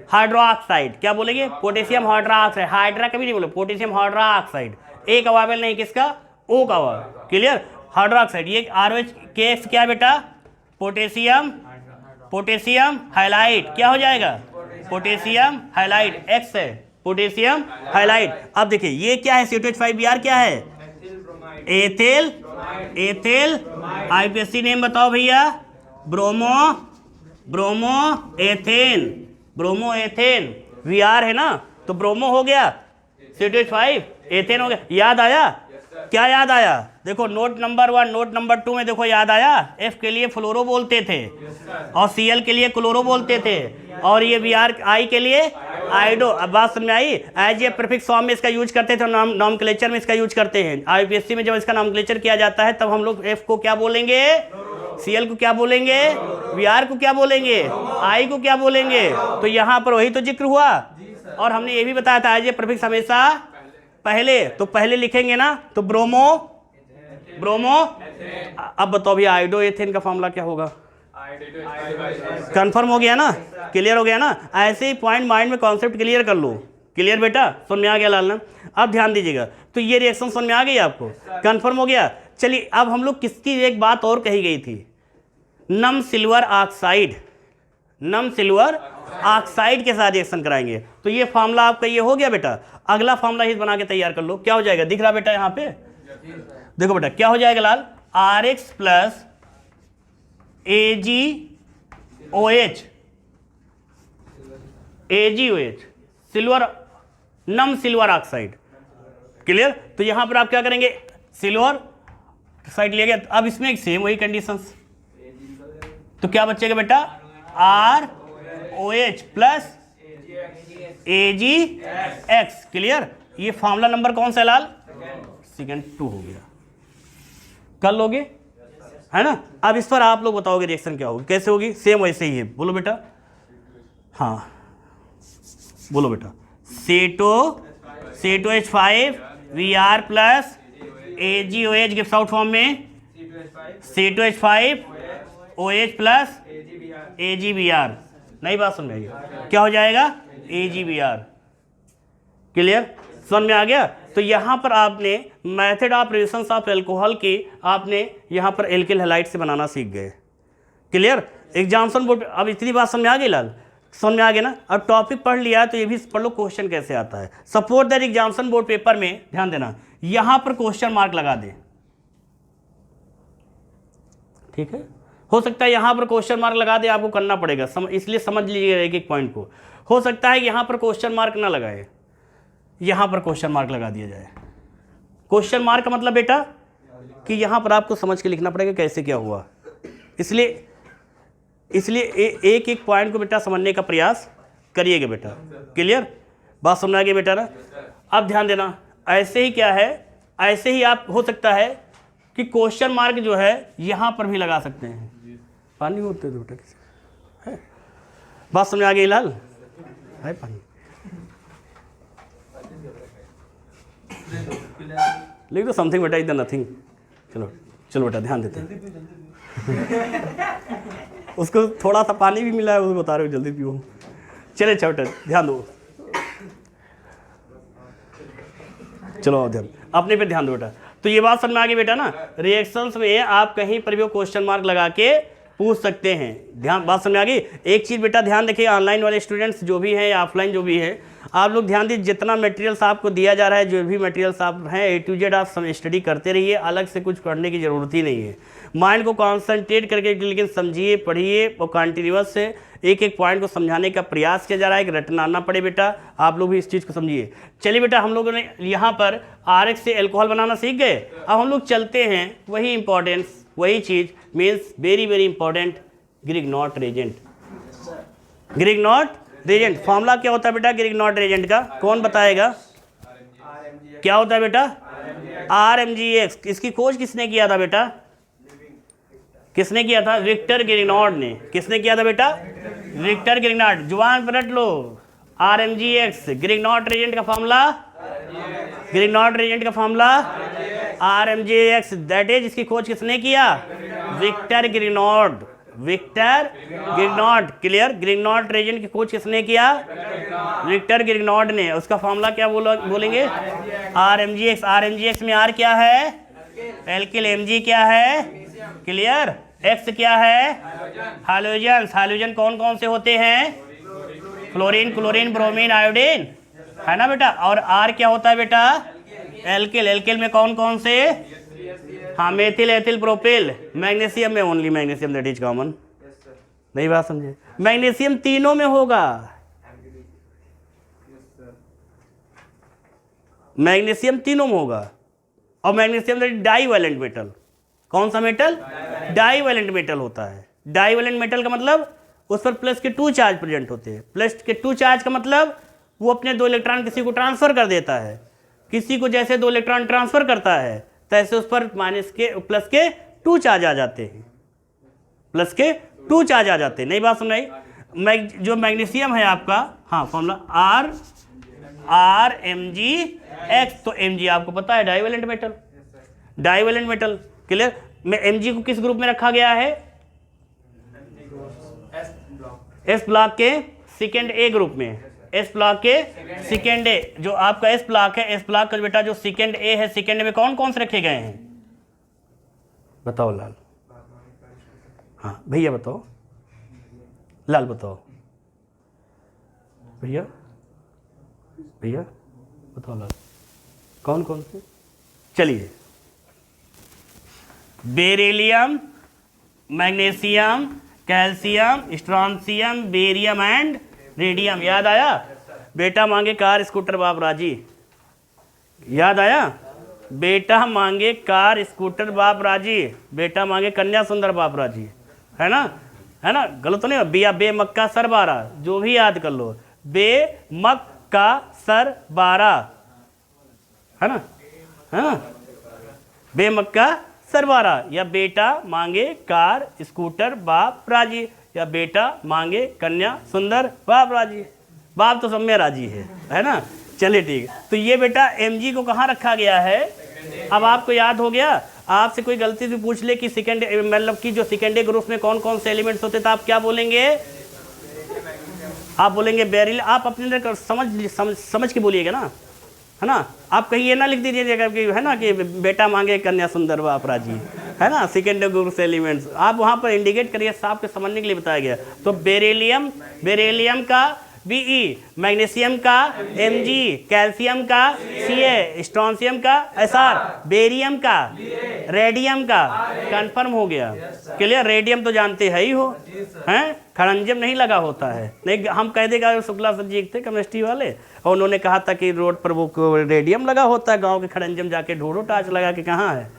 हाइड्रोक्साइड, क्या बोलेंगे, पोटेशियम हाइड्रोक्साइड, हाइड्रा कभी नहीं बोले, पोटेशियम हाइड्रोक्साइड, एक अवावेल नहीं, किसका, O का अवावेल, क्लियर, हाइड्रोक्साइड। ये ROH KX क्या बेटा, पोटेशियम हाइलाइड, क्या हो जाएगा, पोटेशियम हाइलाइड, X है पोटेशियम हाइलाइड। अब देखिए ये क्या है, C2H5Br क्या है, एथिल IPSC नेम बताओ भैया, ब्रोमो एथेन Vr है ना, तो ब्रोमो हो गया, C2H5 एथेन हो गया। याद आया, क्या याद आया, देखो नोट नंबर 1 नोट नंबर 2 में देखो याद आया, F के लिए फ्लोरो बोलते थे और Cl के लिए क्लोरो बोलते थे, और ये Br I के लिए आइडो। अब बात समझ में आई, एज ए प्रीफिक्स फॉर्म में इसका यूज करते थे, नॉमनक्लेचर में इसका यूज करते हैं। IPSC में जब इसका नॉमनक्लेचर किया जाता है तब हम लोग F को क्या बोलेंगे, Cl को क्या बोलेंगे, Br को क्या बोलेंगे, I को क्या बोलेंगे। तो यहाँ पर वही तो जिक्र हुआ, और हमने ये भी बताया था एज ए प्रीफिक्स हमेशा पहले, तो पहले लिखेंगे ना, तो ब्रोमो। अब बताओ भैया आइडो एथेन का फॉर्मूला क्या होगा, कंफर्म हो गया ना, क्लियर हो गया ना। ऐसे ही पॉइंट माइंड में कॉन्सेप्ट क्लियर कर लो, क्लियर बेटा, समझ में आ गया लाल ना। अब ध्यान दीजिएगा, तो ये रिएक्शन समझ में आ गई आपको, कंफर्म हो गया। चलिए अब हम लोग किसकी एक बात और कही गई थी, नम सिल्वर ऑक्साइड के साथ रिएक्शन कराएंगे। तो ये फार्मूला आपका ये हो गया बेटा, अगला फार्मूला ही बना के तैयार कर लो, क्या हो जाएगा, दिख रहा बेटा यहाँ पे, देखो बेटा क्या हो जाएगा लाल, RX प्लस AgOH नम सिल्वर ऑक्साइड, क्लियर। तो यहां पर आप क्या करेंगे, सिल्वर ऑक्साइड लिया गया, अब इसमें एक सेम वही कंडीशंस, तो क्या बचेगा बेटा, ROH प्लस AgX, क्लियर। ये फॉर्मूला नंबर कौन सा है लाल, सेकंड 2 हो गया, कर लोगे, है ना। अब इस पर आप लोग बताओगे रिएक्शन क्या होगी, कैसे होगी, सेम वैसे ही है, बोलो बेटा, हाँ बोलो बेटा, C2H5Br plus AgOH gives out form में C2H5OH प्लस AgBr, नई बात समझ में आई, क्या हो जाएगा, AgBr, क्लियर, समझ में आ गया। तो यहाँ पर आपने method of reaction of alcohol की आपने यहाँ पर एल्किल हैलाइड से बनाना सीख गए, क्लियर। एग्जाम्पल बोर्ड, अब इतनी बात समझ में आ गई लाल, समझ में आ गया ना। अब टॉपिक पढ़ लिया तो ये भी पढ़ लो क्वेश्चन कैसे आता है। Suppose that example board paper में ध्यान देना, यहाँ पर क्वेश्चन मार्क लगा दे, ठीक है, हो सकता है यहाँ पर क्वेश्चन मार्क लगा दे, आपको करना पड़ेगा, इसलिए समझ लीजिएगा एक एक पॉइंट को। हो सकता है यहाँ पर क्वेश्चन मार्क ना लगाए, यहाँ पर क्वेश्चन मार्क लगा दिया जाए। क्वेश्चन मार्क का मतलब बेटा कि यहाँ पर आपको समझ के लिखना पड़ेगा कैसे क्या हुआ, इसलिए एक एक पॉइंट को बेटा समझने का प्रयास करिएगा बेटा, क्लियर, बात समझ आ गई बेटा ना। अब ध्यान देना, ऐसे ही क्या है, ऐसे ही आप हो सकता है कि क्वेश्चन मार्क जो है यहाँ पर भी लगा सकते हैं, पानी होते हैं बेटा किसी है, बात समझ आ गई लाल, है पानी, लिख दो समथिंग बेटा, इधर नथिंग, चलो चलो बेटा ध्यान देते हैं। उसको थोड़ा सा पानी भी मिला है, उसको बता रहे हो जल्दी पियो। चले अच्छा बेटा ध्यान दो, चलो ध्यान अपने पे ध्यान दो बेटा। तो ये बात समझ में आ गई बेटा ना। रिएक्शंस में आप कहीं पर भी क्वेश्चन मार्क लगा के पूछ सकते हैं। ध्यान बात समझ में आ गई। एक चीज़ बेटा ध्यान रखिए, ऑनलाइन वाले स्टूडेंट्स जो भी हैं या ऑफलाइन जो भी हैं, आप लोग ध्यान दीजिए, जितना मटेरियल्स आपको दिया जा रहा है, जो भी मटेरियल्स आप हैं A to Z आप स्टडी करते रहिए, अलग से कुछ करने की ज़रूरत ही नहीं है। माइंड को कॉन्सेंट्रेट करके लेकिन समझिए, पढ़िए और कंटिन्यूअस से एक एक पॉइंट को समझाने का प्रयास किया जा रहा है कि रटना ना पड़े बेटा। आप लोग भी इस चीज़ को समझिए। चलिए बेटा, हम लोगों ने यहाँ पर RX से एल्कोहल बनाना सीख गए। अब हम लोग चलते हैं वही इंपॉर्टेंस, वही चीज़ means very very important, Grignard reagent. Grignard reagent formula क्या होता है बेटा ग्रिग्नॉट रेजेंट का? कौन बताएगा? क्या होता है बेटा? RMGX। इसकी खोज किसने किया था बेटा? किसने किया था? विक्टर ग्रिग्नॉट ने। किसने किया था बेटा? विक्टर ग्रिग्नॉट। जुबान पर रट लो, RMGX ग्रिग्नॉट रेजेंट का फॉर्मूला, ग्रिग्नॉट रेजेंट का फॉर्मूला RMGX, दैट इज। इसकी खोज किसने किया? Victor Grignard. Victor Grignard, clear. Grignard reagent की खोज किसने किया? विक्टर ग्रिग्नॉट ने। उसका फॉर्मूला क्या बोलेंगे? RMGX। RMGX में R क्या है? एल्किल। Mg क्या है? क्लियर। X क्या है? हाइड्रोजन। हाइड्रोजन कौन कौन से होते हैं? फ्लोरीन, क्लोरीन, ब्रोमीन, आयोडीन, है ना बेटा। और R क्या होता है बेटा? एल्किल। एल्किल में कौन कौन से? हाँ, मेथिल, एथिल, प्रोपिल। मैग्नीशियम में only magnesium, that is common. नहीं बात समझे? मैग्नीशियम तीनों में होगा। मैग्नीशियम तीनों में होगा। और मैग्नीशियम डाईवैलेंट मेटल। कौन सा मेटल? डाईवैलेंट मेटल होता है। डाईवैलेंट मेटल का मतलब उस पर प्लस के 2 चार्ज प्रेजेंट होते हैं। प्लस के 2 चार्ज का मतलब वो अपने 2 इलेक्ट्रॉन किसी को ट्रांसफर कर देता है। किसी को जैसे 2 इलेक्ट्रॉन ट्रांसफर करता है, तैसे उस पर प्लस के 2 चार्ज आ जाते हैं। प्लस के 2 चार्ज आ जाते हैं। नहीं बात सुन रही? जो मैग्नीशियम है आपका, हाँ फॉर्मूला RMGX। तो Mg आपको पता है divalent metal. Divalent metal, clear. में Mg को किस ग्रुप में रखा गया है? S ब्लॉक के सेकेंड A ग्रुप में। S ब्लॉक के सेकेंड A, जो आपका S ब्लॉक है, S ब्लॉक का बेटा जो सेकेंड A है, सेकेंड में कौन कौन से रखे गए हैं? बताओ लाल। हाँ भैया बताओ, लाल बताओ। भैया भैया बताओ लाल, कौन कौन से? चलिए, beryllium, magnesium, calcium, strontium, barium and radium. याद आया? बेटा मांगे कार, स्कूटर, बाप राजी। याद आया? बेटा मांगे कार, स्कूटर, बाप राजी। बेटा मांगे कन्या सुंदर, बाप राजी। है ना? है ना? गलत तो नहीं? बिया बे मक्का सर 12, जो भी याद कर लो। बे मक्का सर 12, है ना? है ना? बे मक्का सर 12। या बेटा मांगे कार, स्कूटर, बाप राजी। या बेटा मांगे कन्या सुंदर, बाप राजी। बाप तो सब में राजी है ना? चलिए ठीक है। तो ये बेटा Mg को कहाँ रखा गया है? अब आपको याद हो गया। आपसे कोई गलती से पूछ ले कि सेकेंड मतलब कि जो सेकेंड ए ग्रुप में कौन कौन से एलिमेंट्स होते थे, आप क्या बोलेंगे? आप बोलेंगे बेरिल। आप अपने अंदर समझ के बोलिएगा ना, है ना? आप कहीं ये ना लिख दीजिएगा कि है ना कि बेटा मांगे कन्या सुंदर, बाप राजी, है ना? सेकेंड ग्रुप से एलिमेंट्स आप वहाँ पर इंडिकेट करिए, साफ के समझने के लिए बताया गया। तो बेरिलियम का Be, मैग्नीशियम का Mg, कैल्शियम का Ca, स्ट्रॉन्शियम का Sr, बेरियम का, रेडियम का। कंफर्म हो गया? क्लियर। रेडियम तो जानते है ही हो, हैं? खड़ंजम नहीं लगा होता है। नहीं, हम कह देगा शुक्ला सर जी थे केमिस्ट्री वाले, और उन्होंने कहा था कि रोड पर वो रेडियम लगा होता है, गांव के खड़ंजम जाके ढूंढो टार्च लगा के कहाँ है।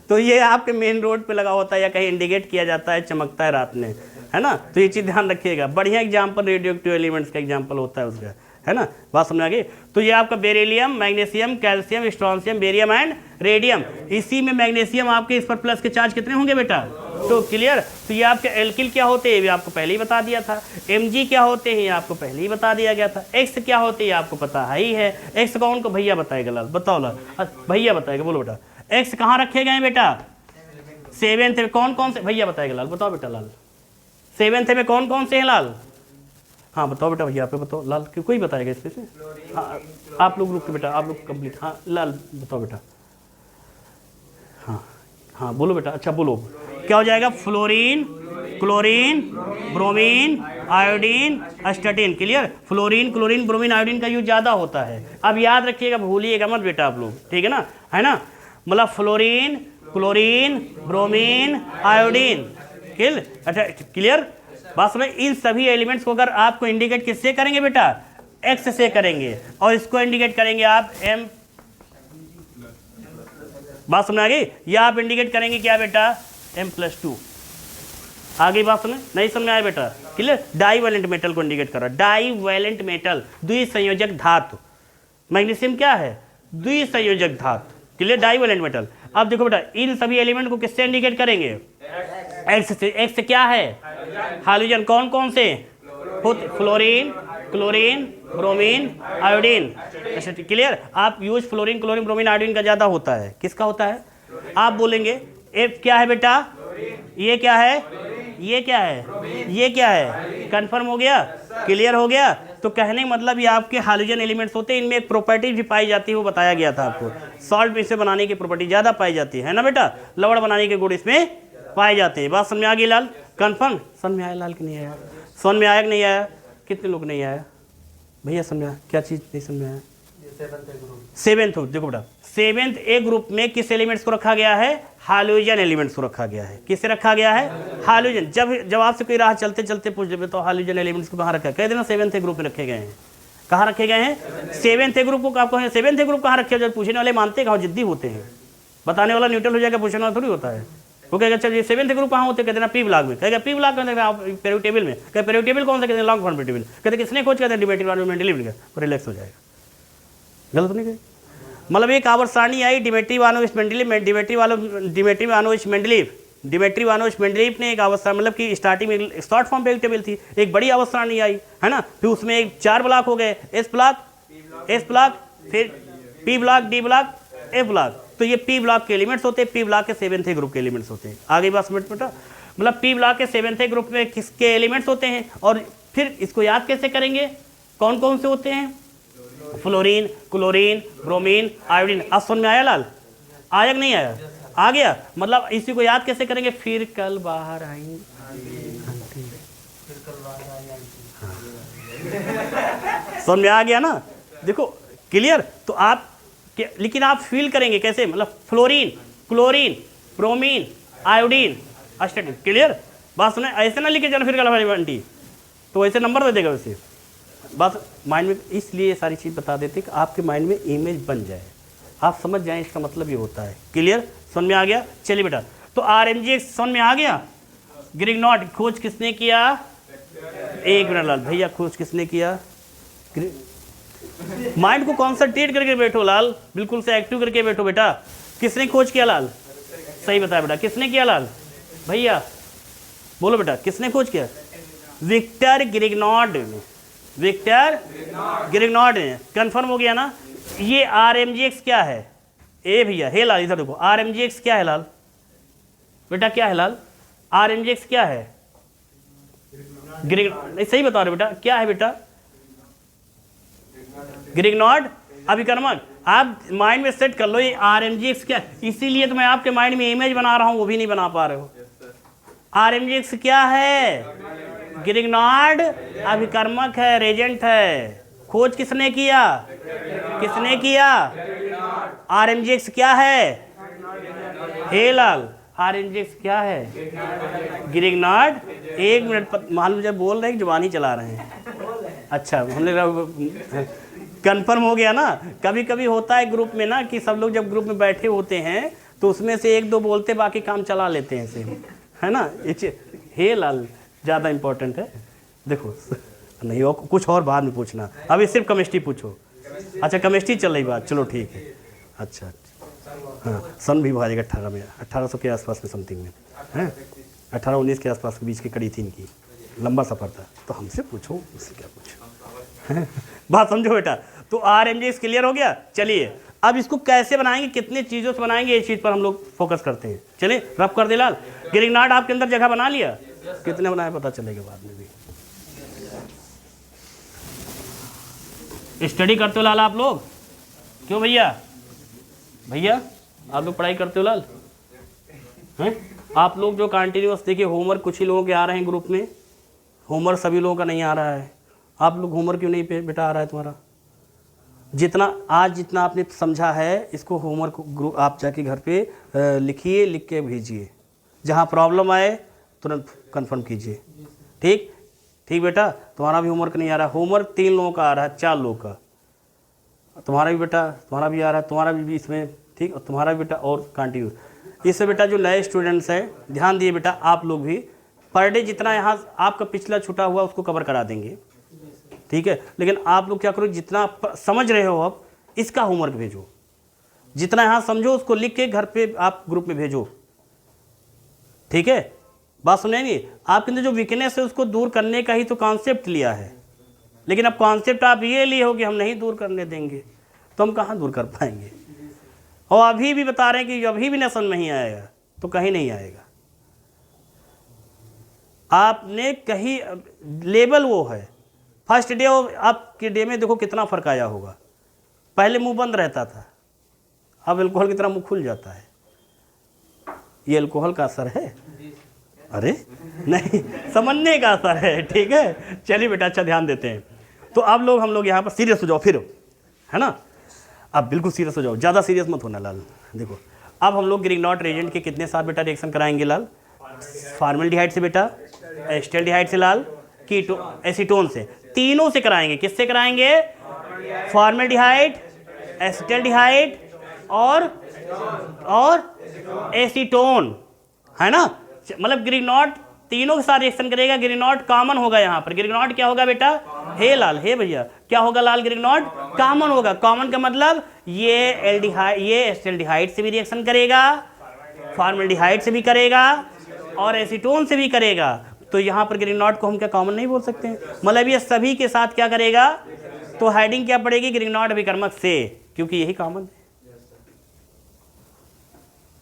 तो ये आपके मेन रोड पे लगा होता है, या कहीं इंडिकेट किया जाता है, चमकता है रात में, है ना? तो ये चीज़ ध्यान रखिएगा। बढ़िया एग्जाम्पल रेडियो एक्टिव एलिमेंट्स का एग्जाम्पल होता है उसका, है ना? बात समझ आ गई? तो ये आपका beryllium, magnesium, calcium, strontium, barium and radium. इसी में मैग्नीशियम आपके इस पर प्लस के चार्ज कितने होंगे बेटा? तो क्लियर। तो ये आपके एल्किल क्या होते हैं, ये आपको पहले ही बता दिया था। Mg क्या होते हैं, ये आपको पहले ही बता दिया गया था। X क्या होते हैं, आपको पता ही है। X कौन को भैया बताएगा? लाल बताओ, लाल भैया बताएगा, बोलो बेटा। X कहाँ रखे गए बेटा? सेवेंथ में कौन कौन से, भैया बताएगा लाल, बताओ बेटा लाल, सेवेंथ में कौन कौन से हैं लाल? हाँ बताओ बेटा, भैया पे बताओ लाल, क्यों कोई बताएगा इसमें से? हाँ आप लोग रुक के बेटा, आप लोग कंप्लीट। हाँ लाल बताओ बेटा। हाँ हाँ बोलो बेटा, अच्छा बोलो, क्या हो जाएगा? Fluorine, chlorine, bromine, iodine, astatine. Clear? Fluorine, chlorine, bromine, iodine का यूज ज़्यादा होता है। अब याद रखिएगा, भूलिएगा मत बेटा आप लोग, ठीक है ना? मतलब फ्लोरीन, क्लोरीन, ब्रोमीन, आयोडीन। अच्छा क्लियर? बात समझ? इन सभी एलिमेंट्स को अगर आपको इंडिकेट किससे करेंगे बेटा? एक्स से करेंगे, और इसको इंडिकेट करेंगे आप एम। बात समझ आ गई? या आप इंडिकेट करेंगे क्या बेटा? M+2। आगे बात समझ नहीं समझ आया बेटा? क्लियर? डाईवैलेंट मेटल को इंडिकेट कर रहा है। डाईवैलेंट मेटल, द्विसंयोजक धातु। मैग्नीशियम क्या है? द्विसंयोजक धातु। क्लियर? Divalent metal. अब देखो बेटा, इन सभी एलिमेंट को किससे इंडिकेट करेंगे? एक्स से। एक्स से क्या है? हाइड्रोजन। कौन कौन से? Fluorine, chlorine, bromine, iodine. अच्छा क्लियर? आप use fluorine, chlorine, bromine, iodine का ज्यादा होता है। किसका होता है? आप बोलेंगे एफ क्या है बेटा? ये क्या है? ये क्या है? ये क्या है? कंफर्म हो गया? क्लियर हो गया? तो कहने का मतलब ये आपके हाइड्रोजन एलिमेंट्स होते हैं, इनमें एक प्रॉपर्टी भी पाई जाती है, वो बताया गया था आपको। सॉल्ट में इसे बनाने की प्रॉपर्टी ज़्यादा पाई जाती है ना बेटा? लवड़ बनाने के गुण इसमें पाए जाते हैं। बात समझ में आ गई लाल? कंफर्म? समझ में आया लाल कि नहीं आया? समझ में आया कि नहीं आया? कितने लोग नहीं आया भैया? समझ में आया? क्या चीज़ नहीं समझ में आया? सेवेंथ। देखो बेटा, सेवेंथ ए ग्रुप में किस एलिमेंट्स को रखा गया है? हाइड्रोजन एलिमेंट्स को रखा गया है। किससे रखा गया है? हाइड्रोजन। जब आपसे कोई राह चलते चलते पूछ देते तो हाइड्रोजन एलिमेंट्स को कहाँ रखा है? कह देना सेवेंथ ए ग्रुप में रखे गए हैं। कहाँ रखे गए हैं? सेवेंथ ए ग्रुप को। आपको सेवेंथ ए ग्रुप कहाँ रखे? जब पूछने वाले मानते कहाँ, जिद्दी होते हैं। बताने वाला न्यूट्रल हो जाएगा, पूछने वाला थोड़ी होता है। वो कहेगा अच्छा ये सेवेंथ ग्रुप कहाँ होते? कहते ना पी ब्लॉक में। कहेगा पी ब्लॉक में, पेरियोडिक टेबल में। कहे पेरियोडिक टेबल कौन सा? कहते हैं लॉन्ग फॉर्म टेबल। कहते किसने खोज? कहते हैं डिमेट्री वानोस, रिलैक्स हो जाएगा। गलत नहीं कही? मतलब एक आवर्त सारणी आई डिमेट्री वानोस मेंडलीव, डिमेट्री वानोस मेंडलीव ने एक आवर्त सारणी, मतलब कि स्टार्टिंग में शॉर्ट फॉर्म पेरियोडिक टेबल थी, एक बड़ी आवर्त सारणी आई है ना। फिर उसमें एक 4 ब्लॉक हो गए, एस ब्लॉक, फिर P block, D block, F block. तो ये पी ब्लॉक के एलिमेंट्स होते हैं, पी ब्लॉक के सेवेंथ ए ग्रुप के एलिमेंट्स होते हैं। आगे बात समझ बेटा? मतलब पी ब्लॉक के सेवेंथ ए ग्रुप में किसके एलिमेंट्स होते हैं? और फिर इसको याद कैसे करेंगे? कौन कौन से होते हैं? Fluorine, chlorine, bromine, iodine. अब समझ में आया लाल? आया कि नहीं आया? आ गया? मतलब इसी को याद कैसे करेंगे? फिर कल बाहर आई। समझ में आ गया ना? देखो क्लियर? तो आप लेकिन आप फील करेंगे कैसे? मतलब fluorine, chlorine, bromine, iodine, astatine. Clear? बात सुने? ऐसे ना लिखे जाना फिर कल आंटी, तो वैसे नंबर दे देगा वैसे। बात माइंड में इसलिए ये सारी चीज़ बता देते कि आपके माइंड में इमेज बन जाए, आप समझ जाएं इसका मतलब ये होता है। क्लियर? समझ में आ गया? चलिए बेटा, तो RMGX समझ में आ गया। ग्रिग्नॉट खोज किसने किया? एक मिनट लाल भैया, खोज किसने किया? माइंड को कॉन्सेंट्रेट करके बैठो लाल, बिल्कुल से एक्टिव करके बैठो बेटा। किसने खोज किया लाल? सही बताया बेटा, किसने किया लाल? भैया बोलो बेटा, किसने खोज किया? Victor Grignard. विक्टर ग्रिग्नॉट ने। कंफर्म हो गया ना? ये RMGX क्या है? ए भैया हे लाल इधर देखो, RMGX क्या है लाल? बेटा क्या है लाल? RMGX क्या है? नहीं सही बता रहे बेटा, क्या है बेटा? ग्रिग्नॉट अभिकर्मक। आप माइंड में सेट कर लो ये RMGX क्या है। इसीलिए तो मैं आपके माइंड में इमेज बना रहा हूं, वो भी नहीं बना पा रहे हो। RMGX क्या है? ग्रिग्नॉट अभिकर्मक है, रेजेंट है। खोज किसने किया? किसने किया? RMGX क्या है? हे लाल RMGX क्या है? ग्रिग्नॉट। एक मिनट, मालूम जब बोल रहे हैं जुबान ही चला रहे हैं। अच्छा हमने कंफर्म हो गया ना? कभी कभी होता है ग्रुप में ना कि सब लोग जब ग्रुप में बैठे होते हैं तो उसमें से एक दो बोलते बाकी काम चला लेते हैं ऐसे, है ना? हे लाल ज़्यादा इंपॉर्टेंट है। देखो नहीं हो कुछ और बाद में पूछना, अभी सिर्फ केमिस्ट्री पूछो। अच्छा केमिस्ट्री चल रही बात, चलो ठीक है। अच्छा हाँ, सन भी भाजेगा 18 में, 1800 के आसपास में समथिंग में है, 18-19 के आसपास के बीच की कड़ी थी इनकी, लंबा सफ़र था। तो हमसे पूछो, उससे क्या पूछो, बात समझो बेटा। तो RMGX क्लियर हो गया? चलिए अब इसको कैसे बनाएंगे, कितने चीज़ों से बनाएंगे, इस चीज़ पर हम लोग फोकस करते हैं। चलिए रफ कर दे लाल। ग्रीनॉट आपके अंदर जगह बना लिया, कितने बनाए पता चलेगा बाद में भी। स्टडी करते हो लाल आप लोग? क्यों भैया? भैया आप लोग पढ़ाई करते हो लाल? हैं? आप लोग जो कंटिन्यूअस देखिए होमवर्क कुछ ही लोगों के आ रहे हैं ग्रुप में, होमवर्क सभी लोगों का नहीं आ रहा है। आप लोग होमवर्क क्यों नहीं पे बेटा आ रहा है तुम्हारा? जितना आपने समझा है इसको होमवर्क ग्रुप आप जाके घर पे लिखिए, लिख के भेजिए। जहाँ प्रॉब्लम आए तुरंत कंफर्म कीजिए। ठीक ठीक बेटा, तुम्हारा भी होमवर्क नहीं आ रहा। होमवर्क 3 लोगों का आ रहा है, 4 लोगों का। तुम्हारा भी बेटा, तुम्हारा भी आ रहा है, तुम्हारा भी इसमें ठीक, और तुम्हारा भी बेटा, और कंटिन्यू। इससे बेटा जो नए स्टूडेंट्स हैं ध्यान दिए बेटा, आप लोग भी पर डे जितना यहाँ आपका पिछला छूटा हुआ उसको कवर करा देंगे, ठीक है। लेकिन आप लोग क्या करो, जितना समझ रहे हो अब इसका होमवर्क भेजो, जितना यहाँ समझो उसको लिख के घर पे आप ग्रुप में भेजो, ठीक है। बात सुनेंगे? आपके अंदर जो वीकनेस है उसको दूर करने का ही तो कॉन्सेप्ट लिया है, लेकिन अब कॉन्सेप्ट आप ये लिए हो कि हम नहीं दूर करने देंगे, तो हम कहाँ दूर कर पाएंगे। और अभी भी बता रहे हैं कि अभी भी न समझ नहीं आएगा तो कहीं नहीं आएगा। आपने कहीं लेवल वो है फर्स्ट डे और आपके डे में देखो कितना फ़र्क आया होगा। पहले मुंह बंद रहता था, अब अल्कोहल की तरह मुंह खुल जाता है। ये अल्कोहल का असर है? अरे नहीं, समझने का असर है, ठीक है। चलिए बेटा अच्छा ध्यान देते हैं। तो अब लोग हम लोग यहाँ पर सीरियस हो जाओ फिर, है ना। अब बिल्कुल सीरियस हो जाओ, ज़्यादा सीरियस मत होना लाल। देखो अब हम लोग ग्रिग्नॉट रेजेंट के कितने साथ बेटा रिएक्शन कराएंगे लाल? फॉर्मेल्डिहाइड से बेटा, एस्टेल्डिहाइड से लाल, एसीटोन से, तीनों से कराएंगे। किससे कराएंगे? फॉर्मेल्डिहाइड, एस्टेल्डिहाइड और एसीटोन, है ना। मतलब ग्रिग्नॉट तीनों के साथ रिएक्शन करेगा। ग्रिग्नॉट कॉमन होगा यहाँ पर। ग्रिग्नॉट क्या होगा बेटा? हे लाल, हे भैया क्या होगा लाल? ग्रिग्नॉट कॉमन होगा। कॉमन का मतलब ये एल्डिहाइड, ये एस्टेल्डिहाइड से भी रिएक्शन करेगा, फॉर्मेल्डिहाइड से भी करेगा और एसीटोन से भी करेगा। तो यहाँ पर ग्रिग्नॉट को हम क्या कॉमन नहीं बोल सकते हैं? मतलब ये सभी के साथ क्या करेगा? तो हेडिंग क्या पड़ेगी? ग्रिग्नॉट अभिकर्मक से, क्योंकि यही कॉमन है।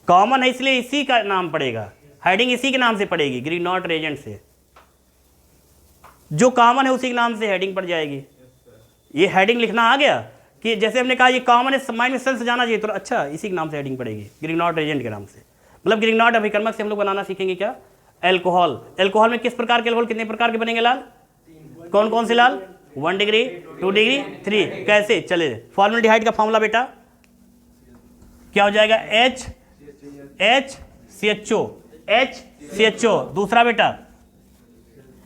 कॉमन है इसलिए इसी का नाम पड़ेगा, हेडिंग इसी के नाम से पड़ेगी, ग्रिग्नॉट रेजेंट से। जो कॉमन है उसी के नाम से हेडिंग पड़ जाएगी। ये हेडिंग लिखना आ गया कि जैसे हमने कहा ये कॉमन है, माइंड में सेंस जाना चाहिए, तो अच्छा इसी के नाम से हेडिंग पड़ेगी, ग्रिग्नॉट रेजेंट के नाम से। मतलब ग्रिग्नॉट अभिकर्मक से हम लोग बनाना सीखेंगे क्या? एल्कोहल। एल्कोहल में किस प्रकार के एल्कोहल, कितने प्रकार के बनेंगे लाल? कौन कौन से लाल? 1 डिग्री, 2 डिग्री, 3। कैसे? चले, फॉर्मेल्डिहाइड का फॉर्मूला बेटा क्या हो जाएगा? HCHO। दूसरा बेटा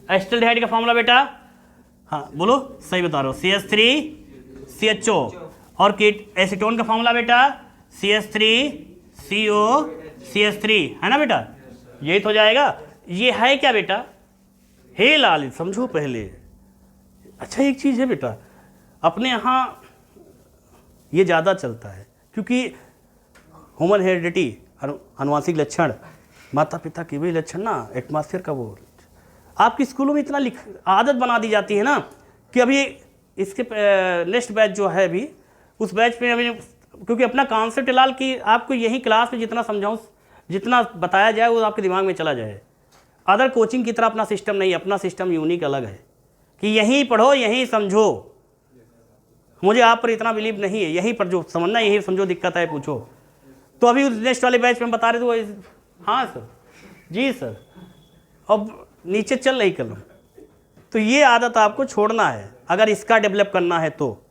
एस्टेल्डिहाइड का फॉर्मूला बेटा, हाँ बोलो, सही बता रहे हो, CH3CHO। और एसीटोन का फॉर्मूला बेटा CH3COCH3, है ना बेटा। यही तो हो जाएगा। ये है क्या बेटा? हे लाल, समझो पहले। अच्छा एक चीज़ है बेटा, अपने यहाँ ये ज़्यादा चलता है क्योंकि ह्यूमन हेरिडिटी, अनुवांशिक लक्षण, माता पिता के भी लक्षण ना, एटमॉस्फेयर का वो आपके स्कूलों में इतना आदत बना दी जाती है ना कि अभी इसके नेक्स्ट बैच जो है अभी उस बैच में अभी, क्योंकि अपना कॉन्सेप्ट लाल कि आपको यही क्लास में जितना समझाऊँ, जितना बताया जाए वो आपके दिमाग में चला जाए। अदर कोचिंग की तरह अपना सिस्टम नहीं, अपना सिस्टम यूनिक अलग है कि यहीं पढ़ो यहीं समझो। मुझे आप पर इतना बिलीव नहीं है, यहीं पर जो समझना यहीं समझो, दिक्कत है पूछो। तो अभी नेक्स्ट वाले बैच में बता रहे थे वो, हाँ सर, जी सर, अब नीचे चल रही कलम। तो ये आदत आपको छोड़ना है अगर इसका डेवलप करना है तो,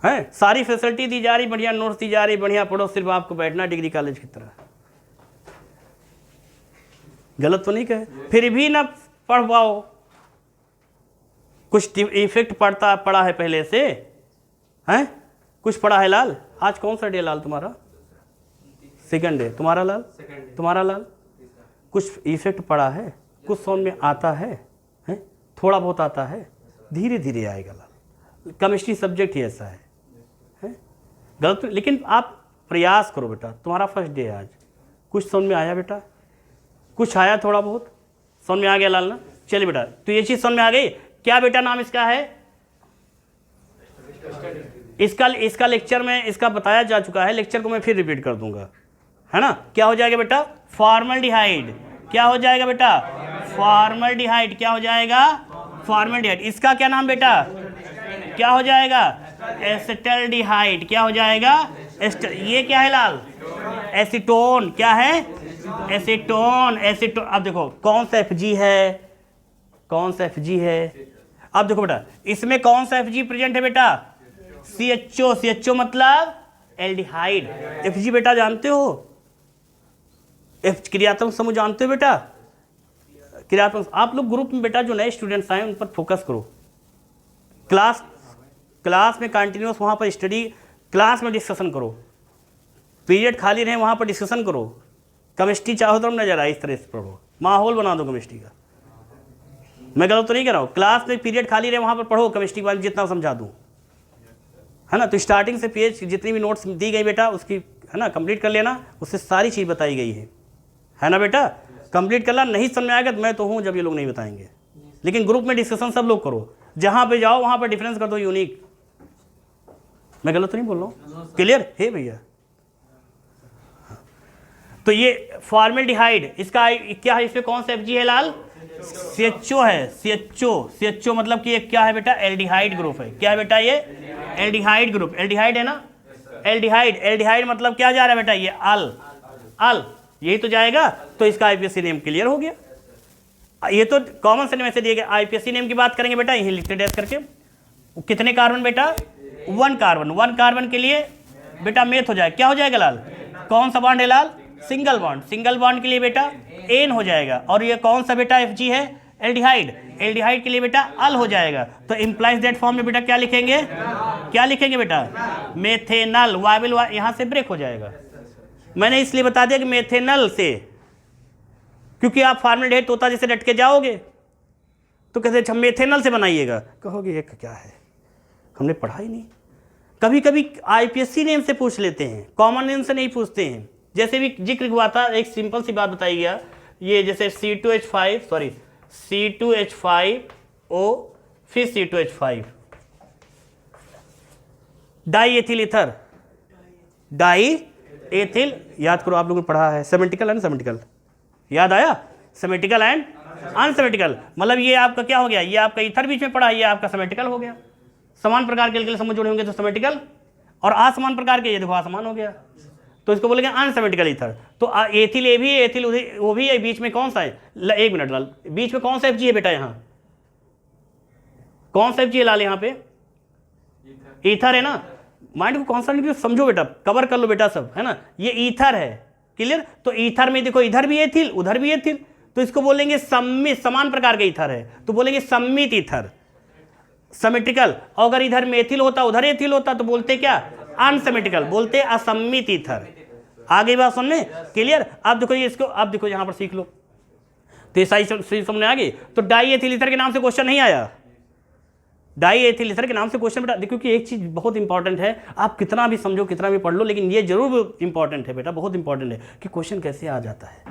है। सारी फैसिलिटी दी जा रही, बढ़िया नोट्स दी जा रही, बढ़िया पढ़ो, सिर्फ आपको बैठना डिग्री कॉलेज की तरह। गलत तो नहीं कहे, फिर भी ना पढ़ पाओ, कुछ इफेक्ट पड़ा है पहले से, हैं? कुछ पढ़ा है लाल? आज कौन सा डे लाल तुम्हारा? Second day. तुम्हारा लाल? तुम्हारा लाल? कुछ इफेक्ट पड़ा है, कुछ समझ में आता है, हैं? थोड़ा बहुत आता है, धीरे धीरे आएगा लाल। केमिस्ट्री सब्जेक्ट ही ऐसा है, हैं? गलत, लेकिन आप प्रयास करो बेटा। तुम्हारा फर्स्ट डे है आज, कुछ समझ में आया बेटा? कुछ आया, थोड़ा बहुत समझ में आ गया लाल ना? चलिए बेटा, तो ये चीज़ समझ में आ गई। क्या बेटा नाम इसका है? इसका लेक्चर में इसका बताया जा चुका है, लेक्चर को मैं फिर रिपीट कर दूंगा, है ना। क्या हो जाएगा बेटा? फॉर्मल्डिहाइड। क्या हो जाएगा बेटा? फॉर्मल्डिहाइड। क्या हो जाएगा? फॉर्मल्डिहाइड। इसका क्या नाम बेटा? क्या हो जाएगा? एसिटल्डिहाइड। क्या हो जाएगा? ये क्या है लाल? एसीटोन। क्या है? एसीटोन। एसीटोन। अब देखो कौन सा Fg है, कौन सा Fg है। अब देखो बेटा इसमें कौन सा Fg प्रेजेंट है बेटा? CHO। CHO मतलब एल्डिहाइड। Fg बेटा जानते हो? क्रियात्मक समूह जानते हो बेटा? क्रियात्मक। आप लोग ग्रुप में बेटा जो नए स्टूडेंट्स आए उन पर फोकस करो। क्लास में कंटिन्यूस वहाँ पर स्टडी, क्लास में डिस्कशन करो, पीरियड खाली रहे वहाँ पर डिस्कशन करो। केमिस्ट्री चाहो तो नजर आए इस तरह से पढ़ो, माहौल बना दो केमिस्ट्री का। मैं गलत तो नहीं कर रहा हूँ? क्लास में पीरियड खाली रहे वहाँ पर पढ़ो केमिस्ट्री के बारे में जितना समझा दूँ, है ना। तो स्टार्टिंग से पेज जितनी भी नोट्स दी गई बेटा उसकी, है ना, कंप्लीट कर लेना, उससे सारी चीज़ बताई गई है ना बेटा। कंप्लीट करना, नहीं समझ में आएगा तो मैं तो हूँ जब ये लोग नहीं बताएंगे, लेकिन ग्रुप में डिस्कशन सब लोग करो, जहाँ पे जाओ वहाँ पर डिफरेंस कर दो यूनिक। मैं गलत तो नहीं बोल रहा हूँ? क्लियर है भैया? तो ये फॉर्मल्डिहाइड, इसका क्या है? इसमें कौन सा Fg है लाल? CHO है। CHO मतलब कि ये क्या है बेटा? एल्डिहाइड ग्रुप है। क्या है बेटा? ये एल्डिहाइड ग्रुप। एल्डिहाइड है ना? एल्डिहाइड मतलब क्या जा रहा है बेटा? ये अल यही तो जाएगा। तो इसका आईपीएससी नेम क्लियर हो गया। ये तो कॉमन सेंस में से दिए गए। आईपीएससी नेम की बात करेंगे बेटा, यही लिखते डैश करके। कितने कार्बन बेटा? 1 कार्बन। 1 कार्बन के लिए बेटा मेथ हो जाएगा। क्या हो जाएगा लाल? कौन सा बॉन्ड है लाल? Single bond. सिंगल बॉन्ड के लिए बेटा एन हो जाएगा। और ये कौन सा बेटा Fg है? एल्डिहाइड। एल्डिहाइड के लिए बेटा अल हो जाएगा। तो इंप्लाइज दैट फॉर्म में बेटा क्या लिखेंगे? क्या लिखेंगे बेटा? मेथेनल। वाइबल यहां से ब्रेक हो जाएगा। मैंने इसलिए बता दिया कि मेथेनल से, क्योंकि आप फॉर्मल्डिहाइड तोता जैसे रट के जाओगे तो कैसे अच्छा मेथेनल से बनाइएगा, कहोगे ये क्या है, हमने पढ़ा ही नहीं। कभी कभी आईपीएससी नेम से पूछ लेते हैं, कॉमन नेम से नहीं पूछते हैं। जैसे भी जिक्र हुआ था, एक सिंपल सी बात बताई गया, ये जैसे C2H5O फिर C2H5 die ethyl ether. Die ethyl याद करो, आप लोगों ने पढ़ा है सिमेट्रिकल एंड सिमेट्रिकल, याद आया? सिमेट्रिकल एंड अनसिमेट्रिकल, मतलब ये आपका क्या हो गया? ये आपका ईथर बीच में पड़ा, ये आपका सिमेट्रिकल हो गया। समान प्रकार के अल्किल समूह जुड़े होंगे तो सिमेट्रिकल, और असमान प्रकार के ये देखो असमान हो गया, तो इसको बोलेंगे अनसिमेट्रिकल ईथर। तो एथिल ए भी है, एथिल वो भी है, बीच में कौन सा है? एक मिनट लाल, बीच में कौन सा Fg है बेटा? यहाँ कौन सा Fg है लाल? यहाँ पे ईथर है ना। माइंड को कॉन्सेंट्रेट समझो बेटा, कवर कर लो बेटा सब, है ना। ये ईथर है, क्लियर। तो ईथर में देखो इधर भी एथिल उधर भी एथिल, तो इसको बोलेंगे सम्मित, समान प्रकार के ईथर है तो बोलेंगे सम्मित ईथर, सिमेट्रिकल। अगर इधर मेथिल होता उधर एथिल होता तो बोलते क्या? अनसिमेट्रिकल, बोलते असम्मित ईथर। आगे बात सुनने, क्लियर। अब देखो ये इसको, अब देखो यहां पर सीख लो, तो ये सही समझ आ गई। तो डाई एथिल ईथर के नाम से क्वेश्चन नहीं आया, डाई एथिल ईथर के नाम से क्वेश्चन बेटा। देखो कि एक चीज बहुत इंपॉर्टेंट है, आप कितना भी समझो कितना भी पढ़ लो, लेकिन ये जरूर इंपॉर्टेंट है बेटा, बहुत इंपॉर्टेंट है कि क्वेश्चन कैसे आ जाता है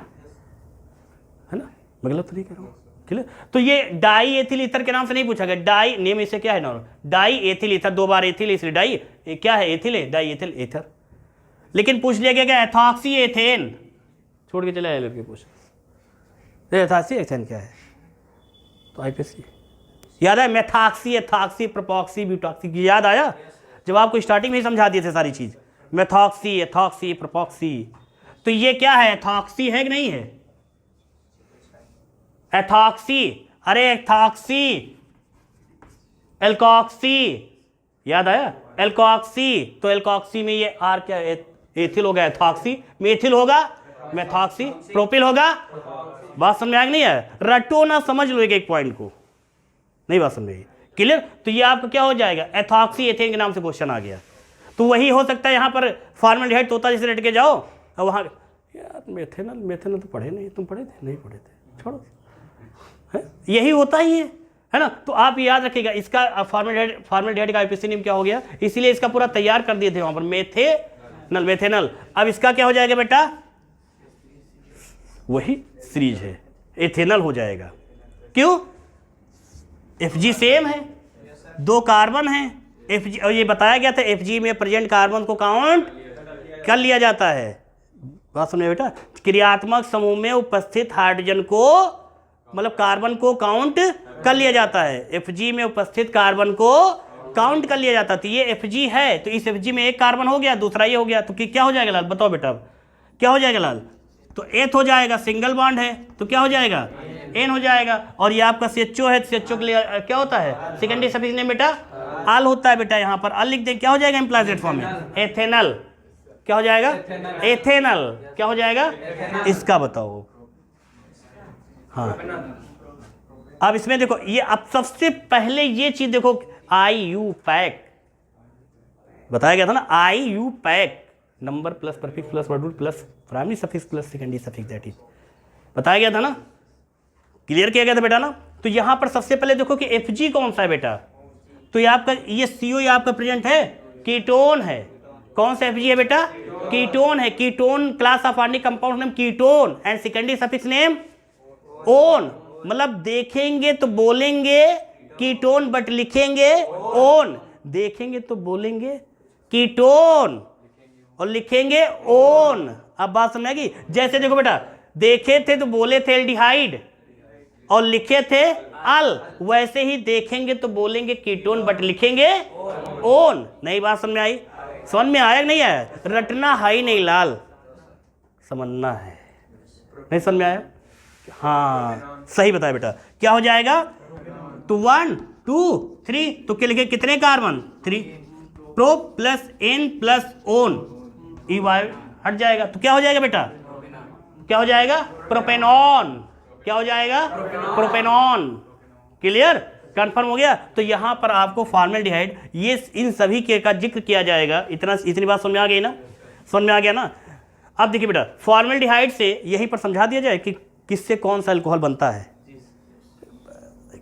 ना। मैं गलत तो नहीं कह रहा हूँ, क्लियर। तो ये डाई एथिल ईथर के नाम से नहीं पूछा गया। डाई नेम इसे क्या है ना, डाई एथिल ईथर, 2 बार एथिल इसलिए डाई, क्या है? एथिल है, डाई एथिल ईथर। लेकिन पूछ लिया गया क्या? एथॉक्सी एथेन, छोड़ के चले लड़के पूछ एथॉक्सी एथेन क्या है, तो आईपीएससी याद है? मेथॉक्सी, एथॉक्सी, प्रोपॉक्सी, ब्यूटॉक्सी, याद आया? जब आपको स्टार्टिंग में ही समझा दिए थे सारी चीज, मेथॉक्सी, एथॉक्सी, प्रोपॉक्सी। तो ये क्या है? एथॉक्सी है कि नहीं है? एथॉक्सी, अरे एथॉक्सी, एल्कॉक्सी, याद आया? एल्कॉक्सी, तो एल्कॉक्सी में ये आर क्या है? एथिल हो गया, एथॉक्सी, मेथिल होगा, मेथॉक्सी, प्रोपिल होगा। बात समझ में आया नहीं है? रटो ना, समझ लो एक पॉइंट को, नहीं बात समझ में, क्लियर। तो ये आपका क्या हो जाएगा? एथॉक्सी एथेन के नाम से क्वेश्चन आ गया। तो वही हो सकता है यहाँ पर फॉर्मल्डिहाइड तोता जैसे रट के जाओ, और वहाँ यार मेथेनल तो पढ़े नहीं, तुम पढ़े थे? नहीं पढ़े थे, छोड़ो, है यही होता ही है ना। तो आप याद रखिएगा, इसका फॉर्मल्डिहाइड का आईपीएससी नेम क्या हो गया, इसीलिए इसका पूरा तैयार कर दिए थे वहां पर, मेथेनल, मेथेनल। अब इसका क्या हो जाएगा बेटा? वही सीरीज है, एथेनल हो जाएगा। क्यों? Fg सेम है, 2 कार्बन है, Fg, और ये बताया गया था Fg में प्रेजेंट कार्बन को काउंट कर लिया जाता है। बात सुनिए बेटा, क्रियात्मक समूह में उपस्थित हाइड्रोजन को मतलब कार्बन को काउंट कर लिया जाता है। Fg में उपस्थित कार्बन को काउंट कर लिया जाता है। तो ये Fg है, तो इस Fg में एक कार्बन हो गया, दूसरा ये हो गया, तो क्या हो जाएगा लाल, बताओ बेटा अब क्या हो जाएगा लाल? तो एथ हो जाएगा, सिंगल बॉन्ड है तो क्या हो जाएगा, एन हो जाएगा। और ये आपका CHO है, CHO के लिए क्या होता है, सेकेंडरी सफिक्स नेम बेटा आल होता है बेटा। यहाँ पर अल लिख दें, क्या हो जाएगा इम्प्लाइड फॉर्म में, एथेनल। क्या हो जाएगा, एथेनल। क्या हो जाएगा, इसका बताओ। हाँ अब इसमें देखो, ये अब सबसे पहले ये चीज देखो, IUPAC बताया गया था ना, IUPAC number plus prefix plus word plus primary suffix plus secondary suffix, that is बताया गया था ना, क्लियर किया गया था बेटा ना। तो यहां पर सबसे पहले देखो कि Fg कौन सा है बेटा, तो ये आपका ये CO ये आपका प्रेजेंट है, कीटोन है। कौन सा Fg है बेटा, कीटोन है। Ketone class of organic compound name ketone and secondary suffix name own. मतलब देखेंगे तो बोलेंगे कीटोन बट लिखेंगे ओन, देखेंगे तो बोलेंगे कीटोन और लिखेंगे ओन। अब बात समझ आएगी, जैसे देखो बेटा, देखे थे तो बोले थे एल्डिहाइड और लिखे थे अल, वैसे ही देखेंगे तो बोलेंगे कीटोन बट लिखेंगे ओन। नई बात समझ में आई, समझ में आया नहीं आया, रटना हाई नहीं लाल, समझना है। नहीं समझ में आया, हाँ सही बताया बेटा। क्या हो जाएगा, तो 1 2 3, तो क्या लिखे, कितने carbon 3, pro plus ane plus one, E वाई हट जाएगा, तो क्या हो जाएगा बेटा, क्या हो जाएगा, प्रोपेनॉन। क्या हो जाएगा, प्रोपेनॉन। क्लियर, कंफर्म हो गया। तो यहां पर आपको फॉर्मेल्डिहाइड, ये इन सभी के का जिक्र किया जाएगा। इतनी बात समझ में आ गई ना, समझ में आ गया ना। अब देखिए बेटा, फॉर्मेल्डिहाइड से यहीं पर समझा दिया जाए कि किससे कौन सा अल्कोहल बनता है।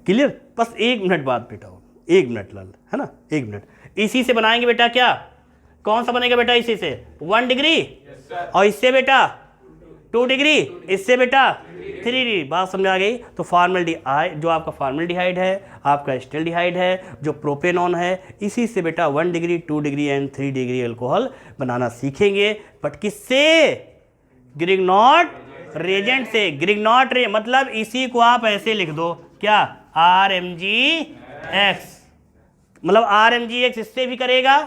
क्लियर, बस 1 मिनट बाद बेटा, 1 मिनट लाल, है ना, 1 मिनट। इसी से बनाएंगे बेटा, क्या कौन सा बनेगा बेटा, इसी से 1 डिग्री, और इससे बेटा 2 डिग्री, इससे बेटा 3 डिग्री। बात समझ आ गई। तो फॉर्मेल्डिहाइड जो आपका फॉर्मेल्डिहाइड है, आपका एस्टेल्डिहाइड है, जो प्रोपेनॉन है, इसी से बेटा 1 degree 2 degree and 3 degree alcohol बनाना सीखेंगे। बट किससे, ग्रिग्नॉट रेजेंट से। ग्रिग्नॉट रे मतलब इसी को आप ऐसे लिख दो, क्या, RMgX, मतलब RMgX इससे भी करेगा,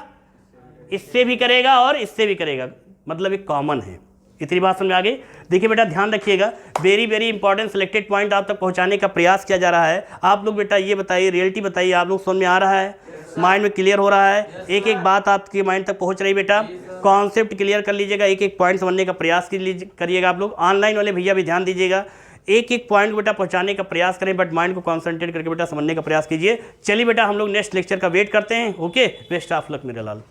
इससे भी करेगा और इससे भी करेगा, मतलब एक कॉमन है। इतनी बात समझ में आ गई। देखिए बेटा ध्यान रखिएगा, very very important selected point आप तक पहुंचाने का प्रयास किया जा रहा है। आप लोग बेटा ये बताइए, रियलिटी बताइए, आप लोग समझ में आ रहा है, माइंड में क्लियर हो रहा है, एक एक बात आपके माइंड तक पहुंच रही बेटा। कॉन्सेप्ट क्लियर कर लीजिएगा, एक एक पॉइंट समझने का प्रयास करिएगा। आप लोग ऑनलाइन वाले भैया भी ध्यान दीजिएगा, एक एक पॉइंट बेटा पहुंचाने का प्रयास करें, बट माइंड को कॉन्सेंट्रेट करके बेटा समझने का प्रयास कीजिए। चलिए बेटा हम लोग नेक्स्ट लेक्चर का वेट करते हैं। ओके, बेस्ट ऑफ लक मेरे लाल।